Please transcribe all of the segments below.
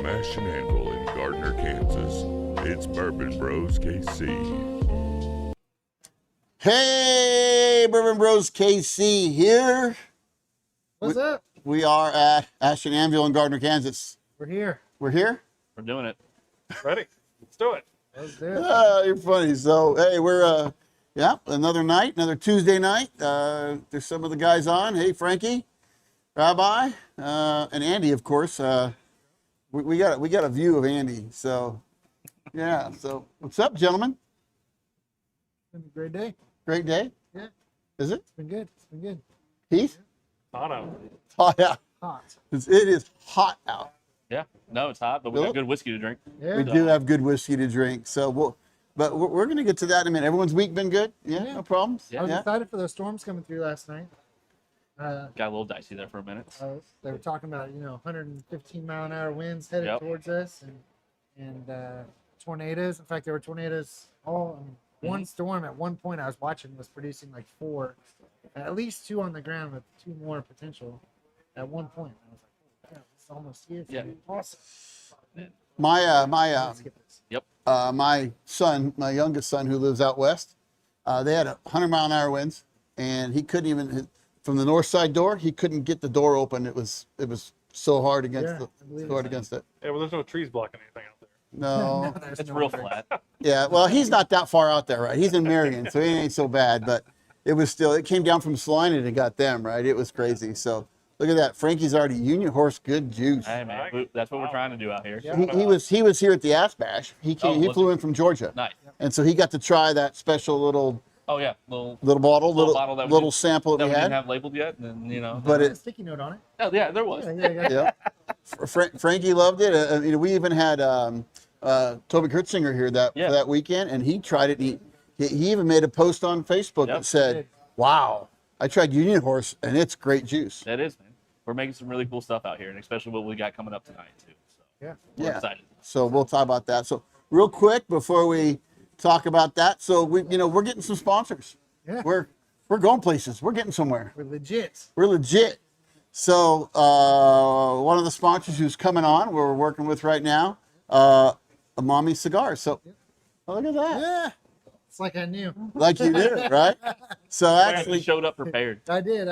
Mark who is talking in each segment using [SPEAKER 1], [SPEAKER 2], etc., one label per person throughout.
[SPEAKER 1] from Ash Anvil in Gardner, Kansas, it's Bourbon Bros KC.
[SPEAKER 2] Hey, Bourbon Bros KC here.
[SPEAKER 3] What's up?
[SPEAKER 2] We are at Ash Anvil in Gardner, Kansas.
[SPEAKER 3] We're here.
[SPEAKER 2] We're here?
[SPEAKER 4] We're doing it.
[SPEAKER 5] Ready? Let's do it.
[SPEAKER 3] Let's do it.
[SPEAKER 2] You're funny. So, hey, we're, another night, another Tuesday night. There's some of the guys on. Hey, Frankie, Rabbi, and Andy, of course. We got a view of Andy. So, yeah. So, what's up, gentlemen?
[SPEAKER 3] It's been a great day.
[SPEAKER 2] Great day?
[SPEAKER 3] Yeah.
[SPEAKER 2] Is it?
[SPEAKER 3] It's been good. It's been good.
[SPEAKER 2] Heath?
[SPEAKER 5] Hot out.
[SPEAKER 2] Oh, yeah.
[SPEAKER 3] Hot.
[SPEAKER 2] It is hot out.
[SPEAKER 4] Yeah. No, it's hot, but we got good whiskey to drink.
[SPEAKER 3] Yeah.
[SPEAKER 2] We do have good whiskey to drink. So, we're going to get to that in a minute. Everyone's week been good? Yeah,
[SPEAKER 3] Yeah.
[SPEAKER 2] no problems?
[SPEAKER 4] Yeah.
[SPEAKER 3] I was excited for those storms coming through last night.
[SPEAKER 4] Got a little dicey there for a minute.
[SPEAKER 3] They were talking about 115 mile an hour winds headed
[SPEAKER 4] Yep.
[SPEAKER 3] towards us and tornadoes. In fact, there were tornadoes one storm at one point I was watching was producing like 4, at least 2 on the ground with 2 more potential at one point. I was like, oh, yeah, this is almost here.
[SPEAKER 4] Yeah.
[SPEAKER 3] Awesome.
[SPEAKER 2] My
[SPEAKER 3] Skip this.
[SPEAKER 4] Yep.
[SPEAKER 2] my son, my youngest son who lives out west, they had 100 mile an hour winds, and he couldn't even, from the north side door, he couldn't get the door open. It was so hard against
[SPEAKER 3] Yeah, I believe
[SPEAKER 2] against it.
[SPEAKER 5] Yeah, well, there's no trees blocking anything out there.
[SPEAKER 2] No.
[SPEAKER 3] There's
[SPEAKER 4] It's
[SPEAKER 3] no
[SPEAKER 4] real
[SPEAKER 3] other-
[SPEAKER 4] flat.
[SPEAKER 2] Yeah, well, he's not that far out there, right? He's in Marion, so he ain't so bad, but it came down from Salina and it got them, right? It was crazy. So look at that. Frankie's already Union Horse good juice.
[SPEAKER 4] Hey, man, that's what we're trying to do out here.
[SPEAKER 3] Yeah.
[SPEAKER 2] He was here at the Ass Bash. He
[SPEAKER 4] was
[SPEAKER 2] flew
[SPEAKER 4] he?
[SPEAKER 2] in from Georgia.
[SPEAKER 4] Nice.
[SPEAKER 2] And so he got to try that special little
[SPEAKER 4] Oh, yeah.
[SPEAKER 2] bottle,
[SPEAKER 4] bottle that we
[SPEAKER 2] little
[SPEAKER 4] didn't-
[SPEAKER 2] sample that
[SPEAKER 4] That
[SPEAKER 2] we
[SPEAKER 4] we didn't
[SPEAKER 2] had.
[SPEAKER 4] have labeled yet. And then,
[SPEAKER 2] But
[SPEAKER 3] There's a
[SPEAKER 2] it,
[SPEAKER 3] sticky note on it.
[SPEAKER 4] oh, yeah, there was.
[SPEAKER 3] Yeah.
[SPEAKER 2] yeah. Frankie loved it. We even had Toby Kurtzinger here for that weekend, and he tried it. He even made a post on Facebook
[SPEAKER 4] Yep.
[SPEAKER 2] that said, "Wow, I tried Union Horse, and it's great juice."
[SPEAKER 4] That is, man. We're making some really cool stuff out here, and especially what we got coming up tonight, too. So
[SPEAKER 3] Yeah.
[SPEAKER 4] we're excited.
[SPEAKER 2] So we'll talk about that. So real quick before we talk about that, so we're getting some sponsors.
[SPEAKER 3] Yeah.
[SPEAKER 2] We're going places. We're getting somewhere.
[SPEAKER 3] We're legit.
[SPEAKER 2] We're legit. So one of the sponsors who's coming on, we're working with right now, Mommy Cigars. So look at that.
[SPEAKER 3] Yeah. It's like I knew.
[SPEAKER 2] Like you did, right? So
[SPEAKER 4] Actually
[SPEAKER 2] actually,
[SPEAKER 4] showed up prepared.
[SPEAKER 3] I did.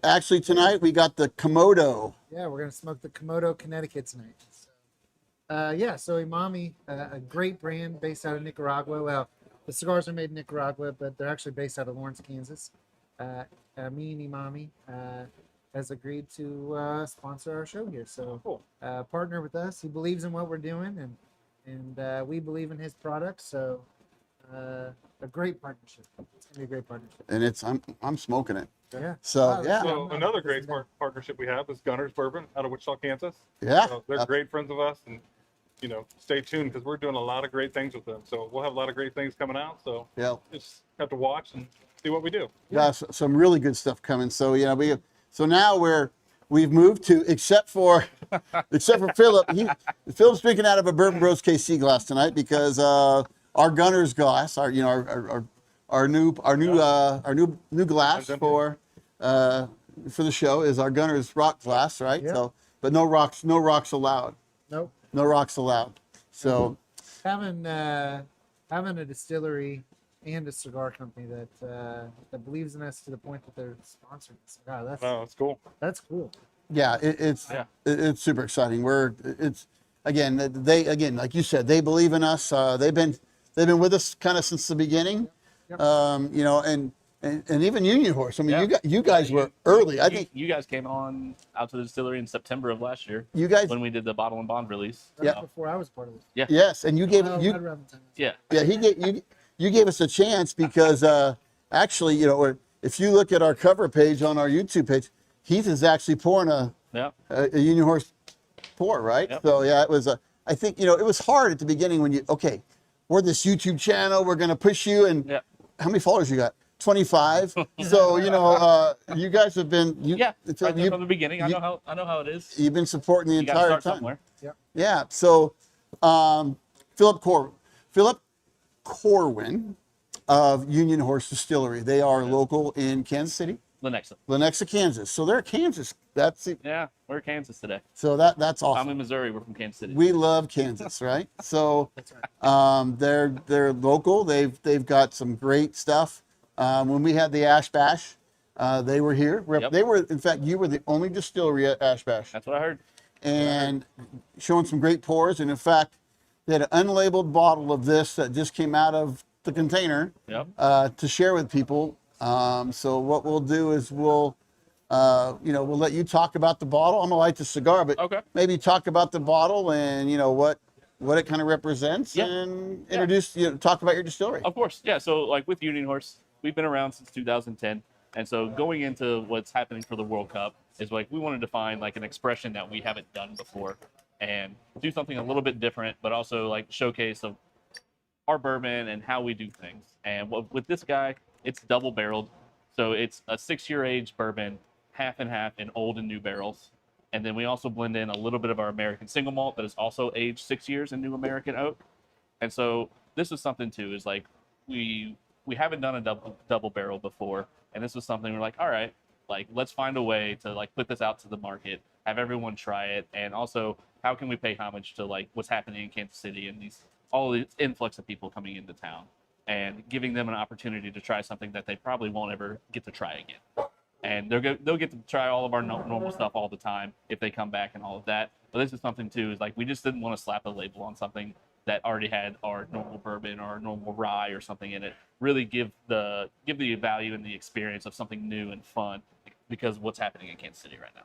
[SPEAKER 2] actually tonight we got the Komodo.
[SPEAKER 3] Yeah, we're gonna smoke the Komodo, Connecticut tonight. So Imami, a great brand based out of Nicaragua. Well, the cigars are made in Nicaragua, but they're actually based out of Lawrence, Kansas. Me and Imami has agreed to sponsor our show here. So
[SPEAKER 5] Cool.
[SPEAKER 3] partner with us. He believes in what we're doing, and we believe in his product. So a great partnership. It's gonna be a great partnership.
[SPEAKER 2] And I'm smoking it.
[SPEAKER 3] Yeah.
[SPEAKER 2] So
[SPEAKER 3] Wow,
[SPEAKER 2] yeah,
[SPEAKER 5] So another great partnership we have is Gunner's Bourbon out of Wichita, Kansas.
[SPEAKER 2] yeah.
[SPEAKER 5] So they're great friends of us, and stay tuned because we're doing a lot of great things with them. So we'll have a lot of great things coming out. So
[SPEAKER 2] Yeah.
[SPEAKER 5] just have to watch and see what we do.
[SPEAKER 2] Got some really good stuff coming. So now we've moved to except for Phillip. Philip's drinking out of a Bourbon Bros KC glass tonight because our Gunner's glass, our new glass for the show is our Gunner's rock glass, right?
[SPEAKER 3] Yeah.
[SPEAKER 2] So, but no rocks allowed.
[SPEAKER 3] Nope.
[SPEAKER 2] No rocks allowed. So
[SPEAKER 3] Having a distillery and a cigar company that believes in us to the point that they're sponsoring us. God,
[SPEAKER 5] That's cool.
[SPEAKER 3] that's cool.
[SPEAKER 2] yeah, it's super exciting. They like you said, they believe in us. They've been with us kind of since the beginning.
[SPEAKER 3] Yep.
[SPEAKER 2] And even Union Horse. I mean, you guys were early. I think
[SPEAKER 4] you guys came on out to the distillery in September of last year
[SPEAKER 2] you guys.
[SPEAKER 4] when we did the bottle and bond release.
[SPEAKER 3] That was
[SPEAKER 2] Yeah.
[SPEAKER 3] before I was part of it.
[SPEAKER 2] Yes, and you gave
[SPEAKER 3] Well,
[SPEAKER 2] you.
[SPEAKER 3] right around the time.
[SPEAKER 4] Yeah.
[SPEAKER 2] Yeah, you gave us a chance because actually, if you look at our cover page on our YouTube page, Heath is actually pouring a Union Horse pour, right?
[SPEAKER 4] Yep.
[SPEAKER 2] So yeah, it was I think it was hard at the beginning when we're this YouTube channel, we're gonna push you, and
[SPEAKER 4] Yeah.
[SPEAKER 2] how many followers you got? 25. So you guys have been
[SPEAKER 4] Right there
[SPEAKER 2] you,
[SPEAKER 4] from the beginning. I
[SPEAKER 2] you-
[SPEAKER 4] know how it is.
[SPEAKER 2] you've been supporting the
[SPEAKER 4] You got to
[SPEAKER 2] entire
[SPEAKER 4] start
[SPEAKER 2] time.
[SPEAKER 4] somewhere.
[SPEAKER 2] Yeah. So Phillip Corwin of Union Horse Distillery. They are local in Kansas City. Lenexa, Kansas. So they're Kansas. That's it.
[SPEAKER 4] Yeah, we're in Kansas today.
[SPEAKER 2] So that's awesome.
[SPEAKER 4] I'm in Missouri. We're from Kansas City.
[SPEAKER 2] We love Kansas, right? So
[SPEAKER 3] That's right.
[SPEAKER 2] they're local. They've got some great stuff. When we had the Ash Bash, they were here.
[SPEAKER 4] Yep.
[SPEAKER 2] They were, in fact, you were the only distillery at Ash Bash,
[SPEAKER 4] That's what I heard.
[SPEAKER 2] and showing some great pours. And in fact, they had an unlabeled bottle of this that just came out of the container
[SPEAKER 4] Yep.
[SPEAKER 2] to share with people. So what we'll do is we'll let you talk about the bottle. I'm gonna light the cigar, but
[SPEAKER 4] Okay.
[SPEAKER 2] maybe talk about the bottle and what it kind of represents,
[SPEAKER 4] Yeah.
[SPEAKER 2] and introduce talk about your distillery.
[SPEAKER 4] Of course, yeah. So like with Union Horse, we've been around since 2010, and so going into what's happening for the World Cup is like we wanted to find like an expression that we haven't done before, and do something a little bit different, but also like showcase of our bourbon and how we do things. And with this guy, it's double barreled, so it's a 6-year aged bourbon, half and half in old and new barrels. And then we also blend in a little bit of our American single malt that is also aged 6 years in new American oak. And so this is something too, is like we haven't done a double barrel before, and this was something we're like, all right, like let's find a way to like put this out to the market, have everyone try it, and also how can we pay homage to like what's happening in Kansas City and all this influx of people coming into town, and giving them an opportunity to try something that they probably won't ever get to try again. And they'll get to try all of our normal stuff all the time if they come back and all of that. But this is something too, is like we just didn't want to slap a label on something that already had our normal bourbon or our normal rye or something in it. Really give the value and the experience of something new and fun, because of what's happening in Kansas City right now.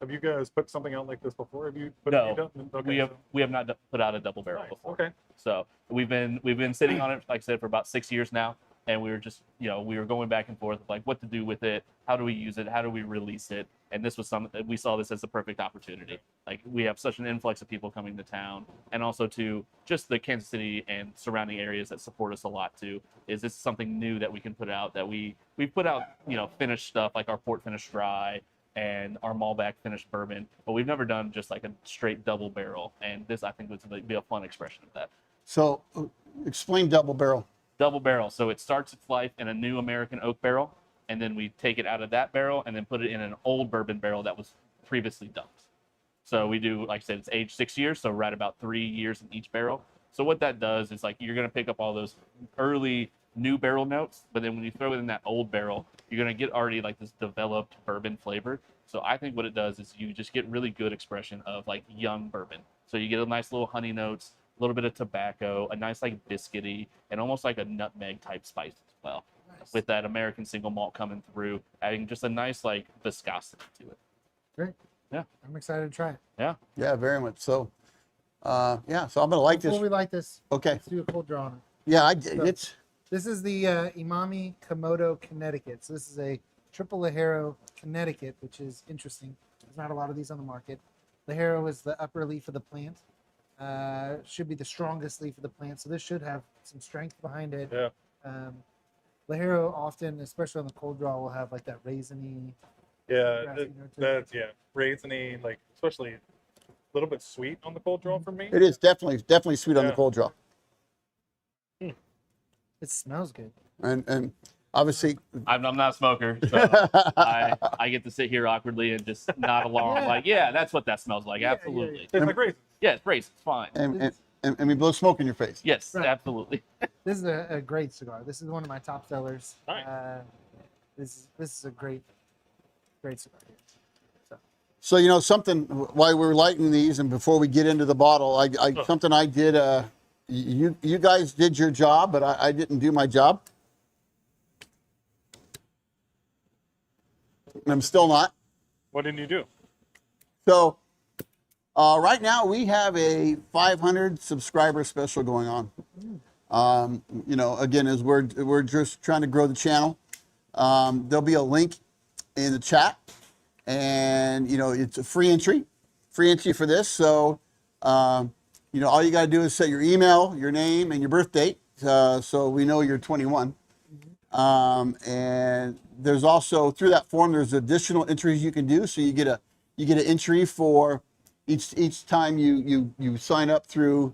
[SPEAKER 5] Have you guys put something out like this before? Have you?
[SPEAKER 4] No,
[SPEAKER 5] Okay,
[SPEAKER 4] we have not put out a double barrel
[SPEAKER 5] nice.
[SPEAKER 4] before.
[SPEAKER 5] Okay.
[SPEAKER 4] So we've been sitting on it, like I said, for about 6 years now, and we were just we were going back and forth like what to do with it, how do we use it, how do we release it, and this was something we saw this as the perfect opportunity. Like we have such an influx of people coming to town, and also to just the Kansas City and surrounding areas that support us a lot too. Is this something new that we can put out, that we put out finished stuff like our port finished rye and our Malbec finished bourbon, but we've never done just like a straight double barrel, and this I think would be a fun expression of that.
[SPEAKER 2] So explain double barrel.
[SPEAKER 4] Double barrel, so it starts its life in a new American oak barrel, and then we take it out of that barrel and then put it in an old bourbon barrel that was previously dumped. So we do, like I said, it's aged 6 years, so right about 3 years in each barrel. So what that does is like you're gonna pick up all those early new barrel notes, but then when you throw it in that old barrel, you're gonna get already like this developed bourbon flavor. So I think what it does is you just get really good expression of like young bourbon. So you get a nice little honey notes, a little bit of tobacco, a nice like biscuity, and almost like a nutmeg type spice as well.
[SPEAKER 3] Nice.
[SPEAKER 4] With that American single malt coming through, adding just a nice like viscosity to it.
[SPEAKER 3] Great.
[SPEAKER 4] Yeah.
[SPEAKER 3] I'm excited to try it.
[SPEAKER 4] Yeah.
[SPEAKER 2] Yeah, very much. So so I'm gonna like
[SPEAKER 3] Before
[SPEAKER 2] this.
[SPEAKER 3] we light this,
[SPEAKER 2] Okay.
[SPEAKER 3] let's do a cold draw on it.
[SPEAKER 2] Yeah, it's
[SPEAKER 3] This is the Imami Komodo Connecticut. So this is a triple Lajero Connecticut, which is interesting. There's not a lot of these on the market. Lajero is the upper leaf of the plant. Should be the strongest leaf of the plant. So this should have some strength behind it.
[SPEAKER 5] Yeah.
[SPEAKER 3] Lajero often, especially on the cold draw, will have like that raisiny.
[SPEAKER 5] Yeah.
[SPEAKER 3] grassy note to it.
[SPEAKER 5] That's raisiny, like especially a little bit sweet on the cold draw for me.
[SPEAKER 2] it is definitely sweet on the
[SPEAKER 5] Yeah.
[SPEAKER 2] cold draw,
[SPEAKER 3] It smells good.
[SPEAKER 2] and obviously
[SPEAKER 4] I'm not a smoker, so I get to sit here awkwardly and just nod along.
[SPEAKER 3] Yeah.
[SPEAKER 4] Like, yeah, that's what that smells like.
[SPEAKER 3] Yeah, yeah,
[SPEAKER 4] Absolutely.
[SPEAKER 5] Tastes like raisins.
[SPEAKER 4] Yeah, it's race. It's fine.
[SPEAKER 2] and we blow smoke in your face.
[SPEAKER 4] Yes,
[SPEAKER 3] Right.
[SPEAKER 4] absolutely.
[SPEAKER 3] This is a great cigar. This is one of my top sellers.
[SPEAKER 5] Nice.
[SPEAKER 3] This is a great cigar here.
[SPEAKER 2] So something while we're lighting these, and before we get into the bottle, something I did. You guys did your job, but I didn't do my job. And I'm still not.
[SPEAKER 5] What didn't you do?
[SPEAKER 2] So right now we have a 500 subscriber special going on. Again, as we're just trying to grow the channel, there'll be a link in the chat, and it's a free entry for this. So all you got to do is set your email, your name, and your birth date, so we know you're 21. And there's also, through that form, there's additional entries you can do. So you get an entry for each time you sign up through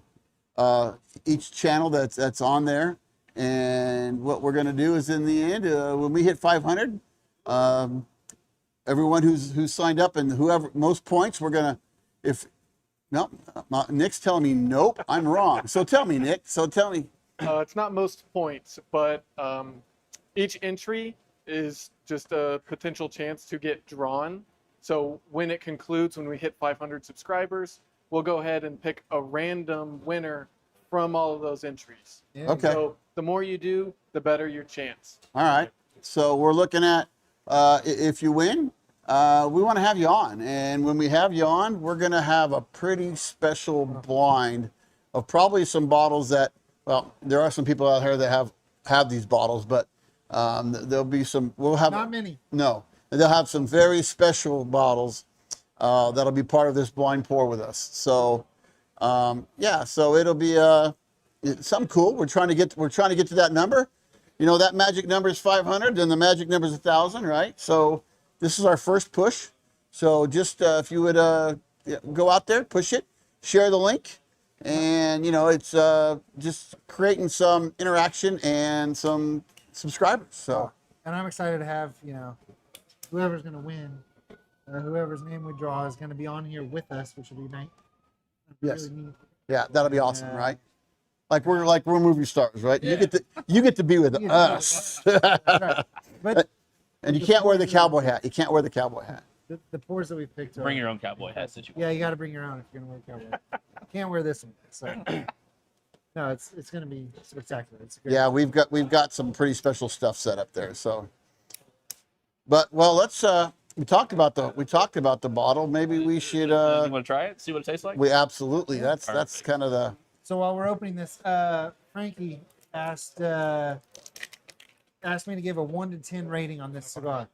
[SPEAKER 2] each channel that's on there. And what we're going to do is, in the end, when we hit 500, everyone who's signed up and whoever most points, we're gonna if no, Nick's telling me nope, I'm wrong. So tell me, Nick. So tell me.
[SPEAKER 6] It's not most points, but each entry is just a potential chance to get drawn. So when it concludes, when we hit 500 subscribers, we'll go ahead and pick a random winner from all of those entries.
[SPEAKER 3] Yeah.
[SPEAKER 2] Okay.
[SPEAKER 6] So the more you do, the better your chance.
[SPEAKER 2] All right. So we're looking at if you win, we want to have you on, and when we have you on, we're going to have a pretty special blind of probably some bottles that. Well, there are some people out here that have these bottles, but there'll be some. We'll have
[SPEAKER 3] Not many.
[SPEAKER 2] No, they'll have some very special bottles that'll be part of this blind pour with us. So, yeah, so it'll be something cool. We're trying to get to that number. You know, that magic number is 500, and the magic number is 1,000, right? So this is our first push. So just if you would go out there, push it, share the link. And, you know, it's just creating some interaction and some subscribers. So,
[SPEAKER 3] And I'm excited to have, you know, whoever's going to win, whoever's name we draw is going to be on here with us, which will be nice.
[SPEAKER 2] yes.
[SPEAKER 3] Really neat.
[SPEAKER 2] Yeah, that'll be awesome,
[SPEAKER 3] Yeah.
[SPEAKER 2] right? Like we're movie stars, right? You get to be with
[SPEAKER 3] You get to
[SPEAKER 2] us.
[SPEAKER 3] That's right. But
[SPEAKER 2] And you can't wear the cowboy hat. You can't wear the cowboy hat.
[SPEAKER 3] the pours that we picked are.
[SPEAKER 4] Bring your own cowboy hat situation.
[SPEAKER 3] Yeah, you got to bring your own if you're going to wear a cowboy. Can't wear this one. So. No, it's going to be spectacular. It's great.
[SPEAKER 2] Yeah, we've got some pretty special stuff set up there. So, but well, let's we talked about the bottle. Maybe we should
[SPEAKER 4] You want to try it? See what it tastes like?
[SPEAKER 2] we absolutely that's
[SPEAKER 4] Perfect.
[SPEAKER 2] kind of the
[SPEAKER 3] So while we're opening this, Frankie asked me to give a 1 to 10 rating on this cigar.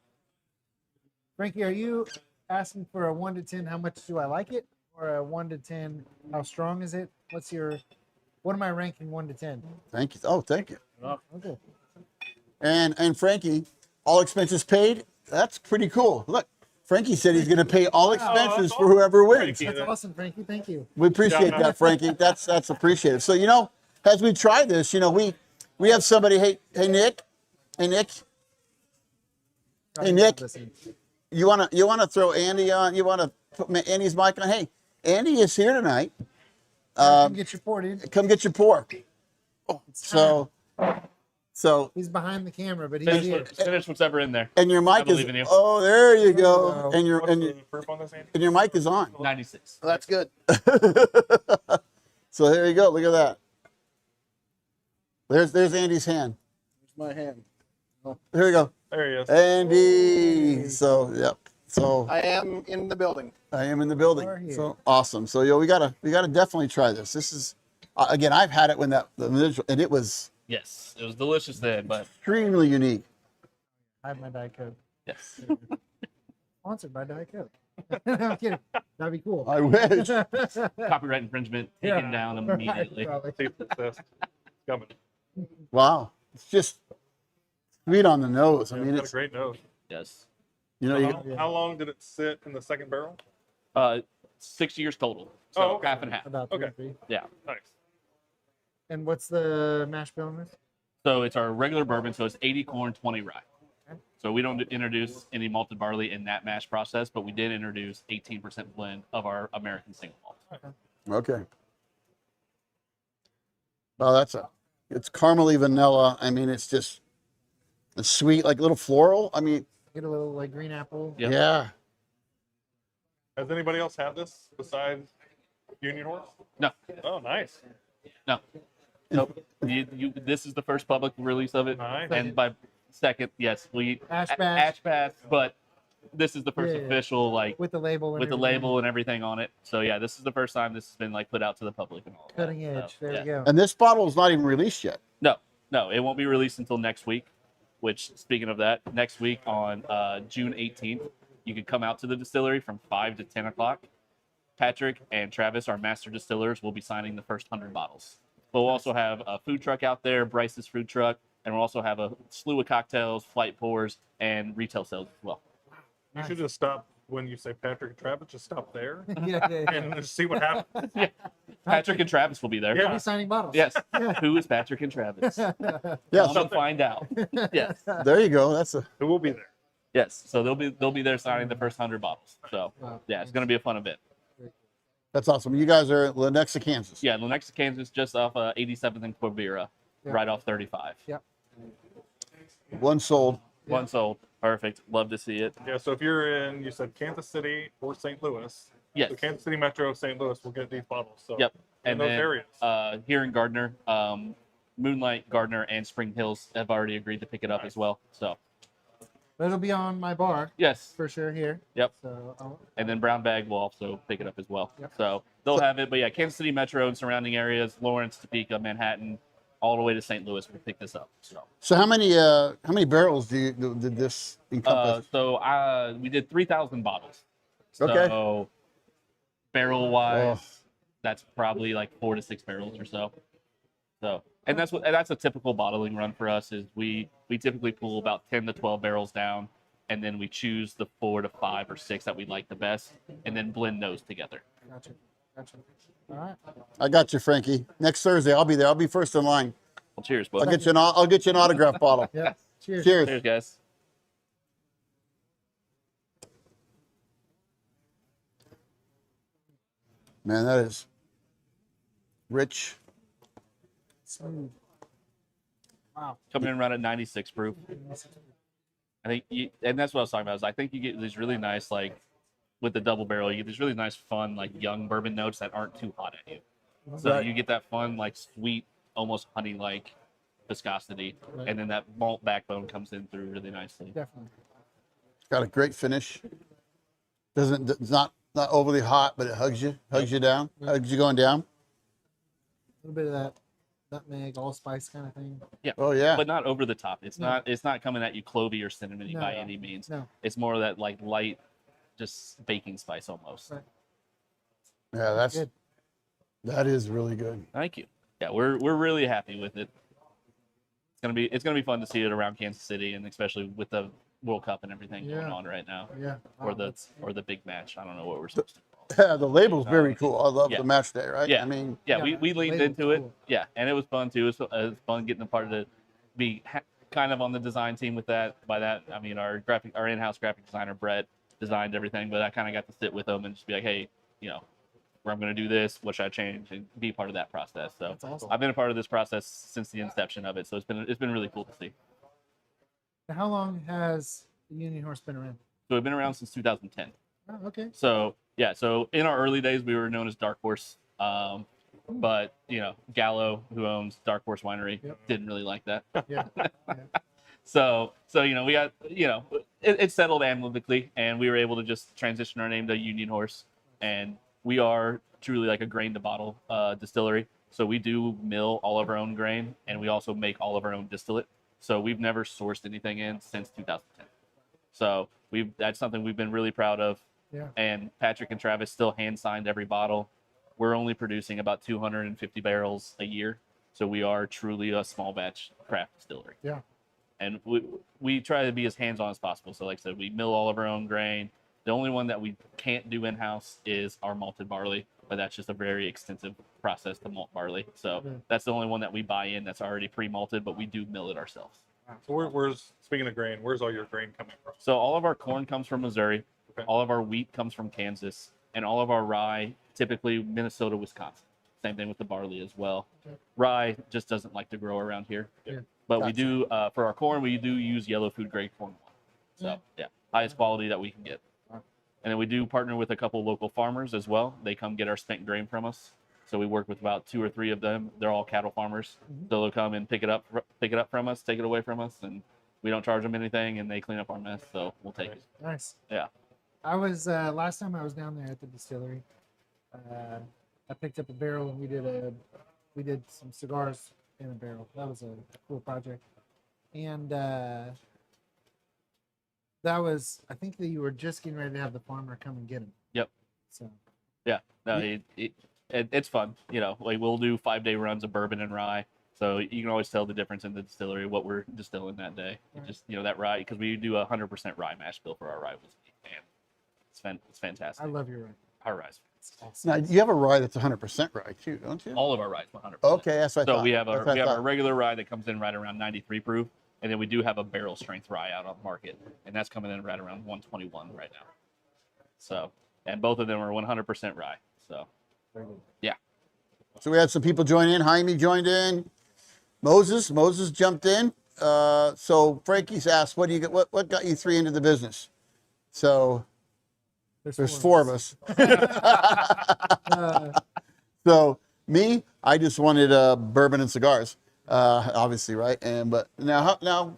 [SPEAKER 3] Frankie, are you asking for a 1 to 10? How much do I like it, or a 1 to 10? How strong is it? What am I ranking 1 to 10?
[SPEAKER 2] thank you. Oh, thank you.
[SPEAKER 3] Okay.
[SPEAKER 2] And Frankie, all expenses paid. That's pretty cool. Look, Frankie said he's going to pay all expenses for whoever wins.
[SPEAKER 5] Frankie.
[SPEAKER 3] That's awesome, Frankie. Thank you.
[SPEAKER 2] We appreciate that, Frankie. That's appreciated. So, you know, as we try this, you know, we have somebody. Hey Nick, Hey, Nick. you wanna throw Andy on? You wanna put Andy's mic on? Hey, Andy is here tonight.
[SPEAKER 3] Come get your pour, dude.
[SPEAKER 2] Come get your pour. So
[SPEAKER 3] He's behind the camera, but he's
[SPEAKER 4] Finish,
[SPEAKER 3] here.
[SPEAKER 4] finish what's ever in there.
[SPEAKER 2] and your
[SPEAKER 4] I
[SPEAKER 2] mic is
[SPEAKER 4] believe in you.
[SPEAKER 2] oh, there you go.
[SPEAKER 3] Wow.
[SPEAKER 2] And your
[SPEAKER 5] What's
[SPEAKER 2] and
[SPEAKER 5] the
[SPEAKER 2] your,
[SPEAKER 5] proof on this, Andy?
[SPEAKER 2] and your mic is on.
[SPEAKER 4] 96.
[SPEAKER 2] That's good. So there you go. Look at that. There's Andy's hand.
[SPEAKER 7] My hand.
[SPEAKER 2] Here we go.
[SPEAKER 5] There he is.
[SPEAKER 2] Andy. So yep. So
[SPEAKER 7] I am in the building.
[SPEAKER 2] I am in the building.
[SPEAKER 3] We're here.
[SPEAKER 2] So awesome. So yo, we gotta definitely try this. This is again, I've had it when the initial, and it was
[SPEAKER 4] Yes, it was delicious then, but
[SPEAKER 2] extremely unique.
[SPEAKER 3] I have my Diet Coke.
[SPEAKER 4] yes.
[SPEAKER 3] Sponsored by Diet Coke. I'm kidding. That'd be cool.
[SPEAKER 2] I wish.
[SPEAKER 4] Copyright infringement taken down immediately.
[SPEAKER 3] Probably.
[SPEAKER 5] See if it says it's coming.
[SPEAKER 2] Wow. It's just sweet on the nose. I
[SPEAKER 5] Yeah,
[SPEAKER 2] mean,
[SPEAKER 5] it's got a
[SPEAKER 2] it's
[SPEAKER 5] great nose.
[SPEAKER 4] Yes.
[SPEAKER 2] you know you,
[SPEAKER 5] How long did it sit in the second barrel?
[SPEAKER 4] 6 years total. So
[SPEAKER 5] Oh, okay.
[SPEAKER 4] half and half.
[SPEAKER 3] About
[SPEAKER 5] Okay.
[SPEAKER 3] 3.
[SPEAKER 4] Yeah.
[SPEAKER 5] Nice.
[SPEAKER 3] And what's the mash bill in this?
[SPEAKER 4] So it's our regular bourbon, so it's 80 corn, 20 rye.
[SPEAKER 3] Okay.
[SPEAKER 4] So we don't introduce any malted barley in that mash process, but we did introduce 18% blend of our American single malt.
[SPEAKER 2] okay. Well, it's caramely vanilla. I mean, it's just it's sweet, like a little floral. I mean,
[SPEAKER 3] Get a little like green apple.
[SPEAKER 4] Yep.
[SPEAKER 2] yeah.
[SPEAKER 5] Has anybody else had this besides Union Horse?
[SPEAKER 4] No,
[SPEAKER 5] Oh, nice.
[SPEAKER 4] no. Nope. This is the first public release of it.
[SPEAKER 5] Nice.
[SPEAKER 4] And by second, yes,
[SPEAKER 3] Ash Bash.
[SPEAKER 4] Ash Bash, but this is the first
[SPEAKER 3] Yeah, yeah.
[SPEAKER 4] official, like,
[SPEAKER 3] With the label. And
[SPEAKER 4] with the
[SPEAKER 3] everything.
[SPEAKER 4] label and everything on it. So yeah, this is the first time this has been like put out to the public and all. Of
[SPEAKER 3] Cutting
[SPEAKER 4] that.
[SPEAKER 3] edge.
[SPEAKER 4] So,
[SPEAKER 3] There
[SPEAKER 4] yeah.
[SPEAKER 3] we go.
[SPEAKER 2] And this bottle is not even released yet.
[SPEAKER 4] No, it won't be released until next week. Which, speaking of that, next week on June 18th, you can come out to the distillery from 5 to 10 o'clock. Patrick and Travis, our master distillers, will be signing the first 100 bottles. But we'll also have a food truck out there, Bryce's food truck, and we'll also have a slew of cocktails, flight pours, and retail sales as well.
[SPEAKER 5] You should just stop when you say Patrick and Travis. Just stop there
[SPEAKER 3] yeah, yeah, yeah.
[SPEAKER 5] and just see what happens.
[SPEAKER 4] Patrick and Travis will be there.
[SPEAKER 5] Yeah.
[SPEAKER 3] He's signing bottles.
[SPEAKER 4] Yes. Who is Patrick and Travis?
[SPEAKER 2] Yeah.
[SPEAKER 4] Come and find out. Yes.
[SPEAKER 2] There you go. That's a
[SPEAKER 5] Who will be there?
[SPEAKER 4] Yes. So they'll be there signing the first 100 bottles. So
[SPEAKER 3] Wow.
[SPEAKER 4] yeah, it's gonna be a fun event.
[SPEAKER 2] That's awesome. You guys are in Lenexa, Kansas.
[SPEAKER 4] Yeah, Lenexa, Kansas, just off 87th and Quivira,
[SPEAKER 3] Yeah.
[SPEAKER 4] right off 35.
[SPEAKER 3] Yep.
[SPEAKER 2] One sold.
[SPEAKER 4] One sold. Perfect. Love to see it.
[SPEAKER 5] Yeah, so if you're in, you said Kansas City or St. Louis.
[SPEAKER 4] Yes.
[SPEAKER 5] So Kansas City Metro, St. Louis will get these bottles. So
[SPEAKER 4] Yep.
[SPEAKER 5] in
[SPEAKER 4] And
[SPEAKER 5] those
[SPEAKER 4] then
[SPEAKER 5] areas.
[SPEAKER 4] here in Gardner, Moonlight, Gardner, and Spring Hills have already agreed to pick it up as well. So
[SPEAKER 3] But it'll be on my bar
[SPEAKER 4] yes.
[SPEAKER 3] for sure here.
[SPEAKER 4] Yep.
[SPEAKER 3] So
[SPEAKER 4] And then Brown Bag will also pick it up as well.
[SPEAKER 3] Yep.
[SPEAKER 4] So they'll have it. But yeah, Kansas City Metro and surrounding areas, Lawrence, Topeka, Manhattan, all the way to St. Louis will pick this up.
[SPEAKER 2] So how many barrels did this encompass?
[SPEAKER 4] We did 3,000 bottles. So
[SPEAKER 2] Okay.
[SPEAKER 4] barrel wise,
[SPEAKER 2] Oh.
[SPEAKER 4] that's probably like 4 to 6 barrels or so. So, and that's a typical bottling run for us. Is we typically pull about 10 to 12 barrels down, and then we choose the 4 to 5 or 6 that we like the best, and then blend those together.
[SPEAKER 3] Gotcha. All right.
[SPEAKER 2] I got you, Frankie. Next Thursday, I'll be there. I'll be first in line.
[SPEAKER 4] Well, cheers,
[SPEAKER 2] I'll
[SPEAKER 4] bud.
[SPEAKER 2] get you an autograph bottle.
[SPEAKER 3] Yeah. Cheers.
[SPEAKER 2] Cheers.
[SPEAKER 4] Cheers, guys.
[SPEAKER 2] Man, that is rich.
[SPEAKER 3] Smooth. Wow.
[SPEAKER 4] Coming in around at 96 proof. I think, and that's what I was talking about. Is I think you get these really nice, like, with the double barrel, you get these really nice, fun, like young bourbon notes that aren't too hot at you. So
[SPEAKER 2] Right.
[SPEAKER 4] you get that fun, like sweet, almost honey-like viscosity, and then that malt backbone comes in through really nicely.
[SPEAKER 3] Definitely.
[SPEAKER 2] Got a great finish. It's not overly hot, but it hugs you down, hugs you going down.
[SPEAKER 3] A little bit of that nutmeg, allspice kind of thing.
[SPEAKER 4] Yeah.
[SPEAKER 2] Oh yeah.
[SPEAKER 4] But not over the top. It's
[SPEAKER 3] No.
[SPEAKER 4] not coming at you clovey or cinnamony
[SPEAKER 3] No.
[SPEAKER 4] by any means.
[SPEAKER 3] No.
[SPEAKER 4] It's more of that like light, just baking spice almost.
[SPEAKER 3] Right.
[SPEAKER 2] Yeah,
[SPEAKER 3] Good.
[SPEAKER 2] that is really good.
[SPEAKER 4] Thank you. Yeah, we're really happy with it. It's gonna be fun to see it around Kansas City, and especially with the World Cup and everything going
[SPEAKER 3] Yeah.
[SPEAKER 4] on right now,
[SPEAKER 3] Yeah.
[SPEAKER 4] or
[SPEAKER 3] Wow,
[SPEAKER 4] the big match. I don't know what we're supposed to call it.
[SPEAKER 2] Yeah, the label's very cool. I love
[SPEAKER 4] Yeah.
[SPEAKER 2] the match day, right?
[SPEAKER 4] Yeah.
[SPEAKER 2] I mean,
[SPEAKER 4] Yeah,
[SPEAKER 3] Yeah,
[SPEAKER 4] we leaned
[SPEAKER 3] label's
[SPEAKER 4] into it.
[SPEAKER 3] cool.
[SPEAKER 4] Yeah, and it was fun too. It was fun getting a part of the be kind of on the design team with that. By that I mean our in-house graphic designer Brett designed everything, but I kind of got to sit with them and just be like, hey, where I'm going to do this, what should I change, and be part of that process. So
[SPEAKER 3] That's awesome.
[SPEAKER 4] I've been a part of this process since the inception of it. So it's been really cool to see.
[SPEAKER 3] Now, how long has the Union Horse been around?
[SPEAKER 4] So we've been around since 2010.
[SPEAKER 3] Oh, okay.
[SPEAKER 4] So yeah, so in our early days we were known as Dark Horse, but Gallo, who owns Dark Horse Winery,
[SPEAKER 3] Yep.
[SPEAKER 4] didn't really like that.
[SPEAKER 3] Yeah.
[SPEAKER 4] So we got it settled amicably, and we were able to just transition our name to Union Horse, and we are truly like a grain to bottle distillery. So we do mill all of our own grain, and we also make all of our own distillate. So we've never sourced anything in since 2010. So that's something we've been really proud of.
[SPEAKER 3] Yeah.
[SPEAKER 4] And Patrick and Travis still hand signed every bottle. We're only producing about 250 barrels a year. So we are truly a small batch craft distillery.
[SPEAKER 3] Yeah.
[SPEAKER 4] And we try to be as hands-on as possible. So like I said, we mill all of our own grain. The only one that we can't do in-house is our malted barley, but that's just a very extensive process to malt barley. So
[SPEAKER 3] Mhm.
[SPEAKER 4] that's the only one that we buy in that's already pre-malted, but we do mill it ourselves.
[SPEAKER 5] So where's speaking of grain, where's all your grain coming from?
[SPEAKER 4] So all of our corn comes from Missouri,
[SPEAKER 5] Okay.
[SPEAKER 4] all of our wheat comes from Kansas, and all of our rye, typically Minnesota, Wisconsin. Same thing with the barley as well.
[SPEAKER 3] Okay.
[SPEAKER 4] Rye just doesn't like to grow around here.
[SPEAKER 3] Yeah.
[SPEAKER 4] But we
[SPEAKER 2] Gotcha.
[SPEAKER 4] do, for our corn, we do use yellow food grade corn oil. So yeah, highest quality that we can get. And then we do partner with a couple local farmers as well. They come get our spent grain from us. So we work with about 2 or 3 of them. They're all cattle farmers.
[SPEAKER 3] Mhm.
[SPEAKER 4] So they'll come and pick it up from us, take it away from us, and we don't charge them anything, and they clean up our mess. So we'll take it.
[SPEAKER 3] Nice.
[SPEAKER 4] Yeah.
[SPEAKER 3] I was last time I was down there at the distillery. I picked up a barrel and we did some cigars in a barrel. That was a cool project, and that was I think that you were just getting ready to have the farmer come and get them.
[SPEAKER 4] Yep.
[SPEAKER 3] So
[SPEAKER 4] Yeah. No, it's fun. Like we'll do 5-day runs of bourbon and rye. So you can always tell the difference in the distillery, what we're distilling that day.
[SPEAKER 3] Right.
[SPEAKER 4] Just, that rye, because we do 100% rye mash bill for our rye whiskey. And it's fantastic.
[SPEAKER 3] I love your rye.
[SPEAKER 4] Our rye's
[SPEAKER 3] It's awesome.
[SPEAKER 2] now you have a rye that's 100% rye too, don't you?
[SPEAKER 4] all of our rye's 100%.
[SPEAKER 2] Okay, that's what I
[SPEAKER 4] So
[SPEAKER 2] thought.
[SPEAKER 4] we have
[SPEAKER 2] That's what I
[SPEAKER 4] our
[SPEAKER 2] thought.
[SPEAKER 4] regular rye that comes in right around 93 proof, And then we do have a barrel strength rye out on the market, and that's coming in right around 121 right now. So, and both of them are 100% rye. So, yeah.
[SPEAKER 2] So we had some people join in. Jaime joined in. Moses jumped in. So Frankie's asked, what got you three into the business? So there's four of us. So me, I just wanted bourbon and cigars, obviously, right? But now,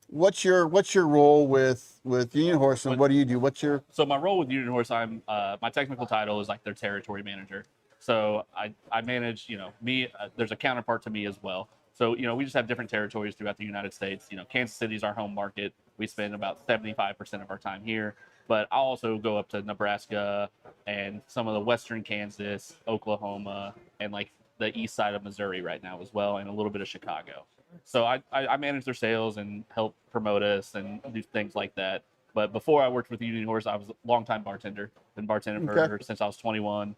[SPEAKER 2] what's your role with Union Horse, and what do you do?
[SPEAKER 4] So my role with Union Horse, I'm my technical title is like their territory manager. So I manage, there's a counterpart to me as well. So, we just have different territories throughout the United States. Kansas City is our home market. We spend about 75% of our time here. But I'll also go up to Nebraska and some of the western Kansas, Oklahoma, and like the east side of Missouri right now as well, and a little bit of Chicago. So I manage their sales and help promote us and do things like that. But before I worked with Union Horse, I was a longtime bartender. Been bartending for since I was 21.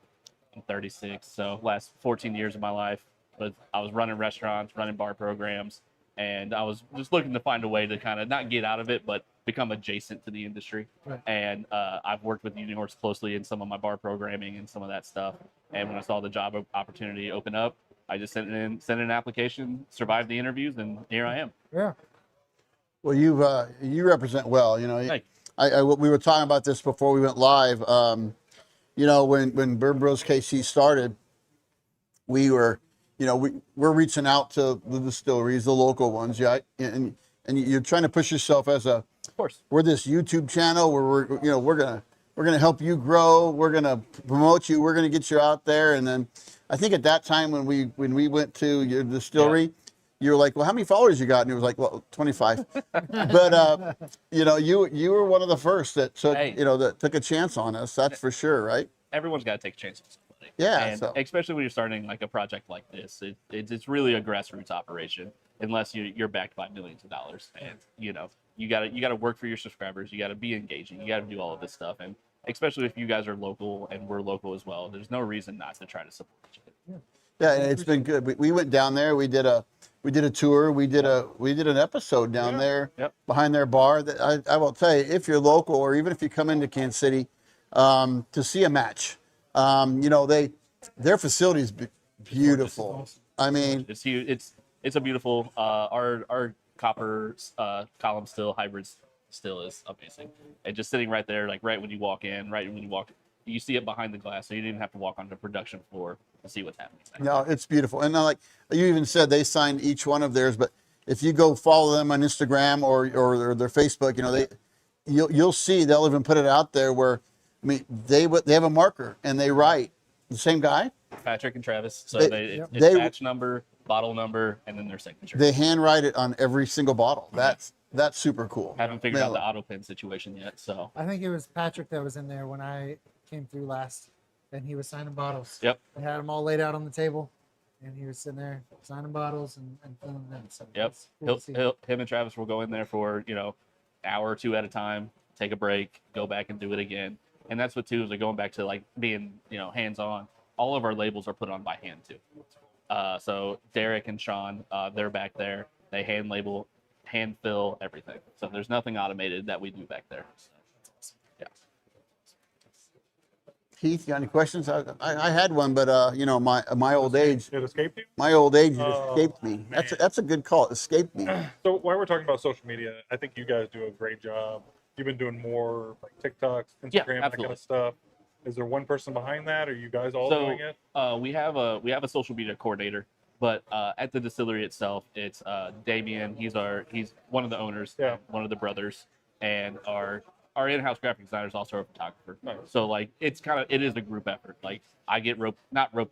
[SPEAKER 4] I'm 36, so last 14 years of my life. But I was running restaurants, running bar programs, and I was just looking to find a way to kind of not get out of it, but become adjacent to the industry. Right. And I've worked with Union Horse closely in some of my bar programming and some of that stuff. And when I saw the job opportunity open up, I just sent in an application, survived the interviews, and here I am.
[SPEAKER 3] Yeah.
[SPEAKER 2] Well, you represent well. We were talking about this before we went live. When Bourbon Bros KC started, we're reaching out to the distilleries, the local ones, yeah, and you're trying to push yourself as
[SPEAKER 4] of course.
[SPEAKER 2] We're this YouTube channel where we're gonna help you grow, we're gonna promote you, we're gonna get you out there. And then I think at that time when we went to your distillery, you were like, well, how many followers you got? And it was like, well, 25. But you were one of the first that took a chance on us. That's for sure, right?
[SPEAKER 4] Everyone's got to take a chance on somebody.
[SPEAKER 2] Yeah,
[SPEAKER 4] and especially when you're starting like a project like this, it's really a grassroots operation unless you're backed by millions of dollars. And you gotta work for your subscribers. You gotta be engaging. You gotta do all of this stuff. And especially if you guys are local and we're local as well, there's no reason not to try to support each other.
[SPEAKER 2] Yeah, and it's been good. We went down there. We did a tour. We did an episode down there behind their bar. That I will tell you, if you're local or even if you come into Kansas City to see a match, their facility is beautiful. I mean,
[SPEAKER 4] it's huge. It's a beautiful. Our copper column still hybrids still is amazing, and just sitting right there, like right when you walk in, you see it behind the glass, so you didn't have to walk on the production floor to see what's happening.
[SPEAKER 2] No, it's beautiful. And like you even said, they signed each one of theirs. But if you go follow them on Instagram or their Facebook, you'll see they'll even put it out there where, I mean, they have a marker and they write the same guy,
[SPEAKER 4] Patrick and Travis. So it's batch number, bottle number, and then their signature.
[SPEAKER 2] They handwrite it on every single bottle. That's super cool.
[SPEAKER 4] Haven't figured out the auto pen situation yet, so
[SPEAKER 3] I think it was Patrick that was in there when I came through last, and he was signing bottles.
[SPEAKER 4] Yep.
[SPEAKER 3] They had them all laid out on the table, and he was sitting there signing bottles and filling them in. So
[SPEAKER 4] yep. Him and Travis will go in there for hour or two at a time, take a break, go back and do it again. And that's what too is like going back to like being hands on. All of our labels are put on by hand too. So Derek and Sean, they're back there. They hand label, hand fill everything. So there's nothing automated that we do back there. So, yeah.
[SPEAKER 2] Keith, you got any questions? I had one, but my old age.
[SPEAKER 5] It escaped you?
[SPEAKER 2] My old age escaped me.
[SPEAKER 5] Man.
[SPEAKER 2] That's a good call. Escaped me.
[SPEAKER 5] So while we're talking about social media, I think you guys do a great job. You've been doing more like TikToks, Instagram, that kind of stuff. Is there one person behind that? Are you guys all doing it?
[SPEAKER 4] We have a social media coordinator, but at the distillery itself, it's Damien. He's one of the owners, one of the brothers, and our in-house graphic designer is also a photographer. Nice. So like it is a group effort. Like I get roped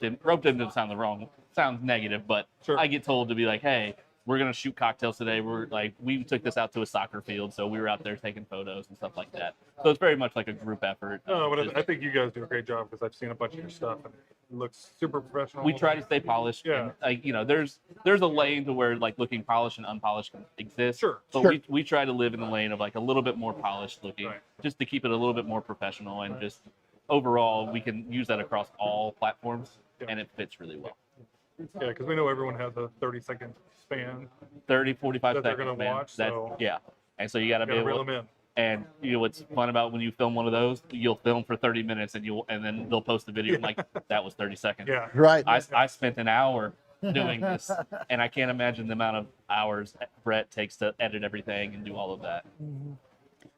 [SPEAKER 4] in doesn't sounds negative, but sure. I get told to be like, hey, we're gonna shoot cocktails today. We took this out to a soccer field, so we were out there taking photos and stuff like that. So it's very much like a group effort.
[SPEAKER 5] No, but I think you guys do a great job because I've seen a bunch of your stuff and it looks super professional.
[SPEAKER 4] We try to stay polished.
[SPEAKER 5] Yeah.
[SPEAKER 4] And, there's a lane to where like looking polished and unpolished can exist.
[SPEAKER 5] Sure.
[SPEAKER 4] But
[SPEAKER 2] sure.
[SPEAKER 4] we try to live in the lane of like a little bit more polished looking, just to keep it a little bit more professional and just overall we can use that across all platforms and it fits really well.
[SPEAKER 5] Yeah, because we know everyone has a 30-second span
[SPEAKER 4] 30, 45
[SPEAKER 5] that they're
[SPEAKER 4] seconds,
[SPEAKER 5] gonna
[SPEAKER 4] man.
[SPEAKER 5] watch,
[SPEAKER 4] That,
[SPEAKER 5] so
[SPEAKER 4] yeah. And so you got to be
[SPEAKER 5] gotta reel
[SPEAKER 4] able.
[SPEAKER 5] them in.
[SPEAKER 4] And you know what's fun about when you film one of those, you'll film for 30 minutes and then they'll post the video. I'm like, that was 30 seconds.
[SPEAKER 5] Yeah.
[SPEAKER 2] Right.
[SPEAKER 4] I spent an hour doing this, and I can't imagine the amount of hours Brett takes to edit everything and do all of that.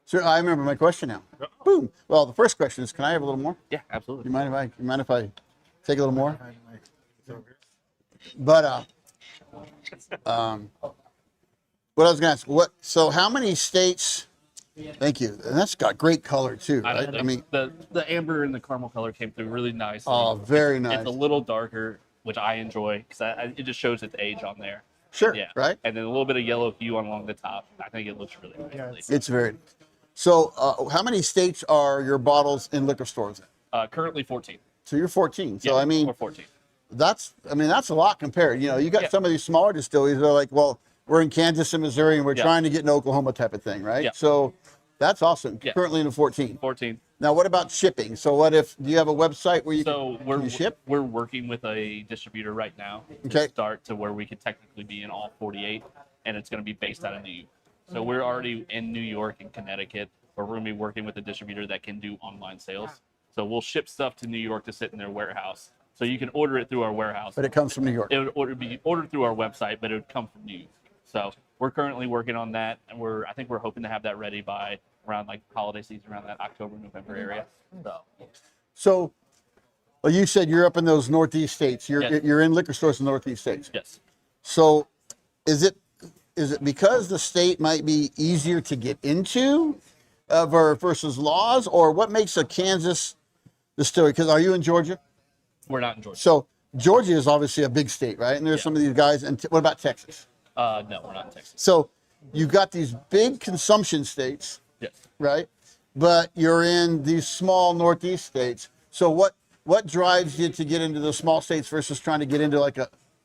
[SPEAKER 2] So I remember my question now. Boom. Well, the first question is, can I have a little more?
[SPEAKER 4] Yeah, absolutely.
[SPEAKER 2] You mind if I take a little more? But what I was going to ask, so how many states? Thank you. And that's got great color too, right? I mean,
[SPEAKER 4] the amber and the caramel color came through really nicely.
[SPEAKER 2] oh, very nice.
[SPEAKER 4] It's a little darker, which I enjoy because it just shows its age on there.
[SPEAKER 2] Sure.
[SPEAKER 4] Yeah.
[SPEAKER 2] Right.
[SPEAKER 4] And then a little bit of yellow hue along the top. I think it looks really nice.
[SPEAKER 2] It's very. So, how many states are your bottles in liquor stores in?
[SPEAKER 4] Currently 14.
[SPEAKER 2] So you're 14. So
[SPEAKER 4] Yeah,
[SPEAKER 2] I mean,
[SPEAKER 4] we're 14.
[SPEAKER 2] that's a lot compared. You know, you got
[SPEAKER 4] Yeah.
[SPEAKER 2] some of these smaller distilleries that are like, well, we're in Kansas and Missouri and we're
[SPEAKER 4] Yeah.
[SPEAKER 2] trying to get in Oklahoma type of thing, right?
[SPEAKER 4] Yeah.
[SPEAKER 2] So that's awesome.
[SPEAKER 4] Yeah.
[SPEAKER 2] Currently in the 14.
[SPEAKER 4] 14.
[SPEAKER 2] Now, what about shipping? So what if, do you have a website where you
[SPEAKER 4] So
[SPEAKER 2] can you ship?
[SPEAKER 4] we're working with a distributor right now to
[SPEAKER 2] Okay.
[SPEAKER 4] start to where we could technically be in all 48, and it's going to be based out of New York. So we're already in New York and Connecticut, but we're going to be working with a distributor that can do online sales. So we'll ship stuff to New York to sit in their warehouse. So you can order it through our warehouse.
[SPEAKER 2] But it comes from New York.
[SPEAKER 4] It would be ordered through our website, but it would come from New York. So we're currently working on that, and I think we're hoping to have that ready by around like holiday season, around that October, November area.
[SPEAKER 2] So, well, you said you're up in those Northeast states.
[SPEAKER 4] Yes.
[SPEAKER 2] You're in liquor stores in the Northeast states.
[SPEAKER 4] Yes.
[SPEAKER 2] So, is it because the state might be easier to get into versus laws, or what makes a Kansas distillery? Because are you in Georgia?
[SPEAKER 4] We're not in Georgia.
[SPEAKER 2] So Georgia is obviously a big state, right? And there's
[SPEAKER 4] Yeah.
[SPEAKER 2] some of these guys. And what about Texas?
[SPEAKER 4] No, we're not in Texas.
[SPEAKER 2] So you've got these big consumption states,
[SPEAKER 4] Yes.
[SPEAKER 2] right? But you're in these small Northeast states. So what drives you to get into the small states versus trying to get into like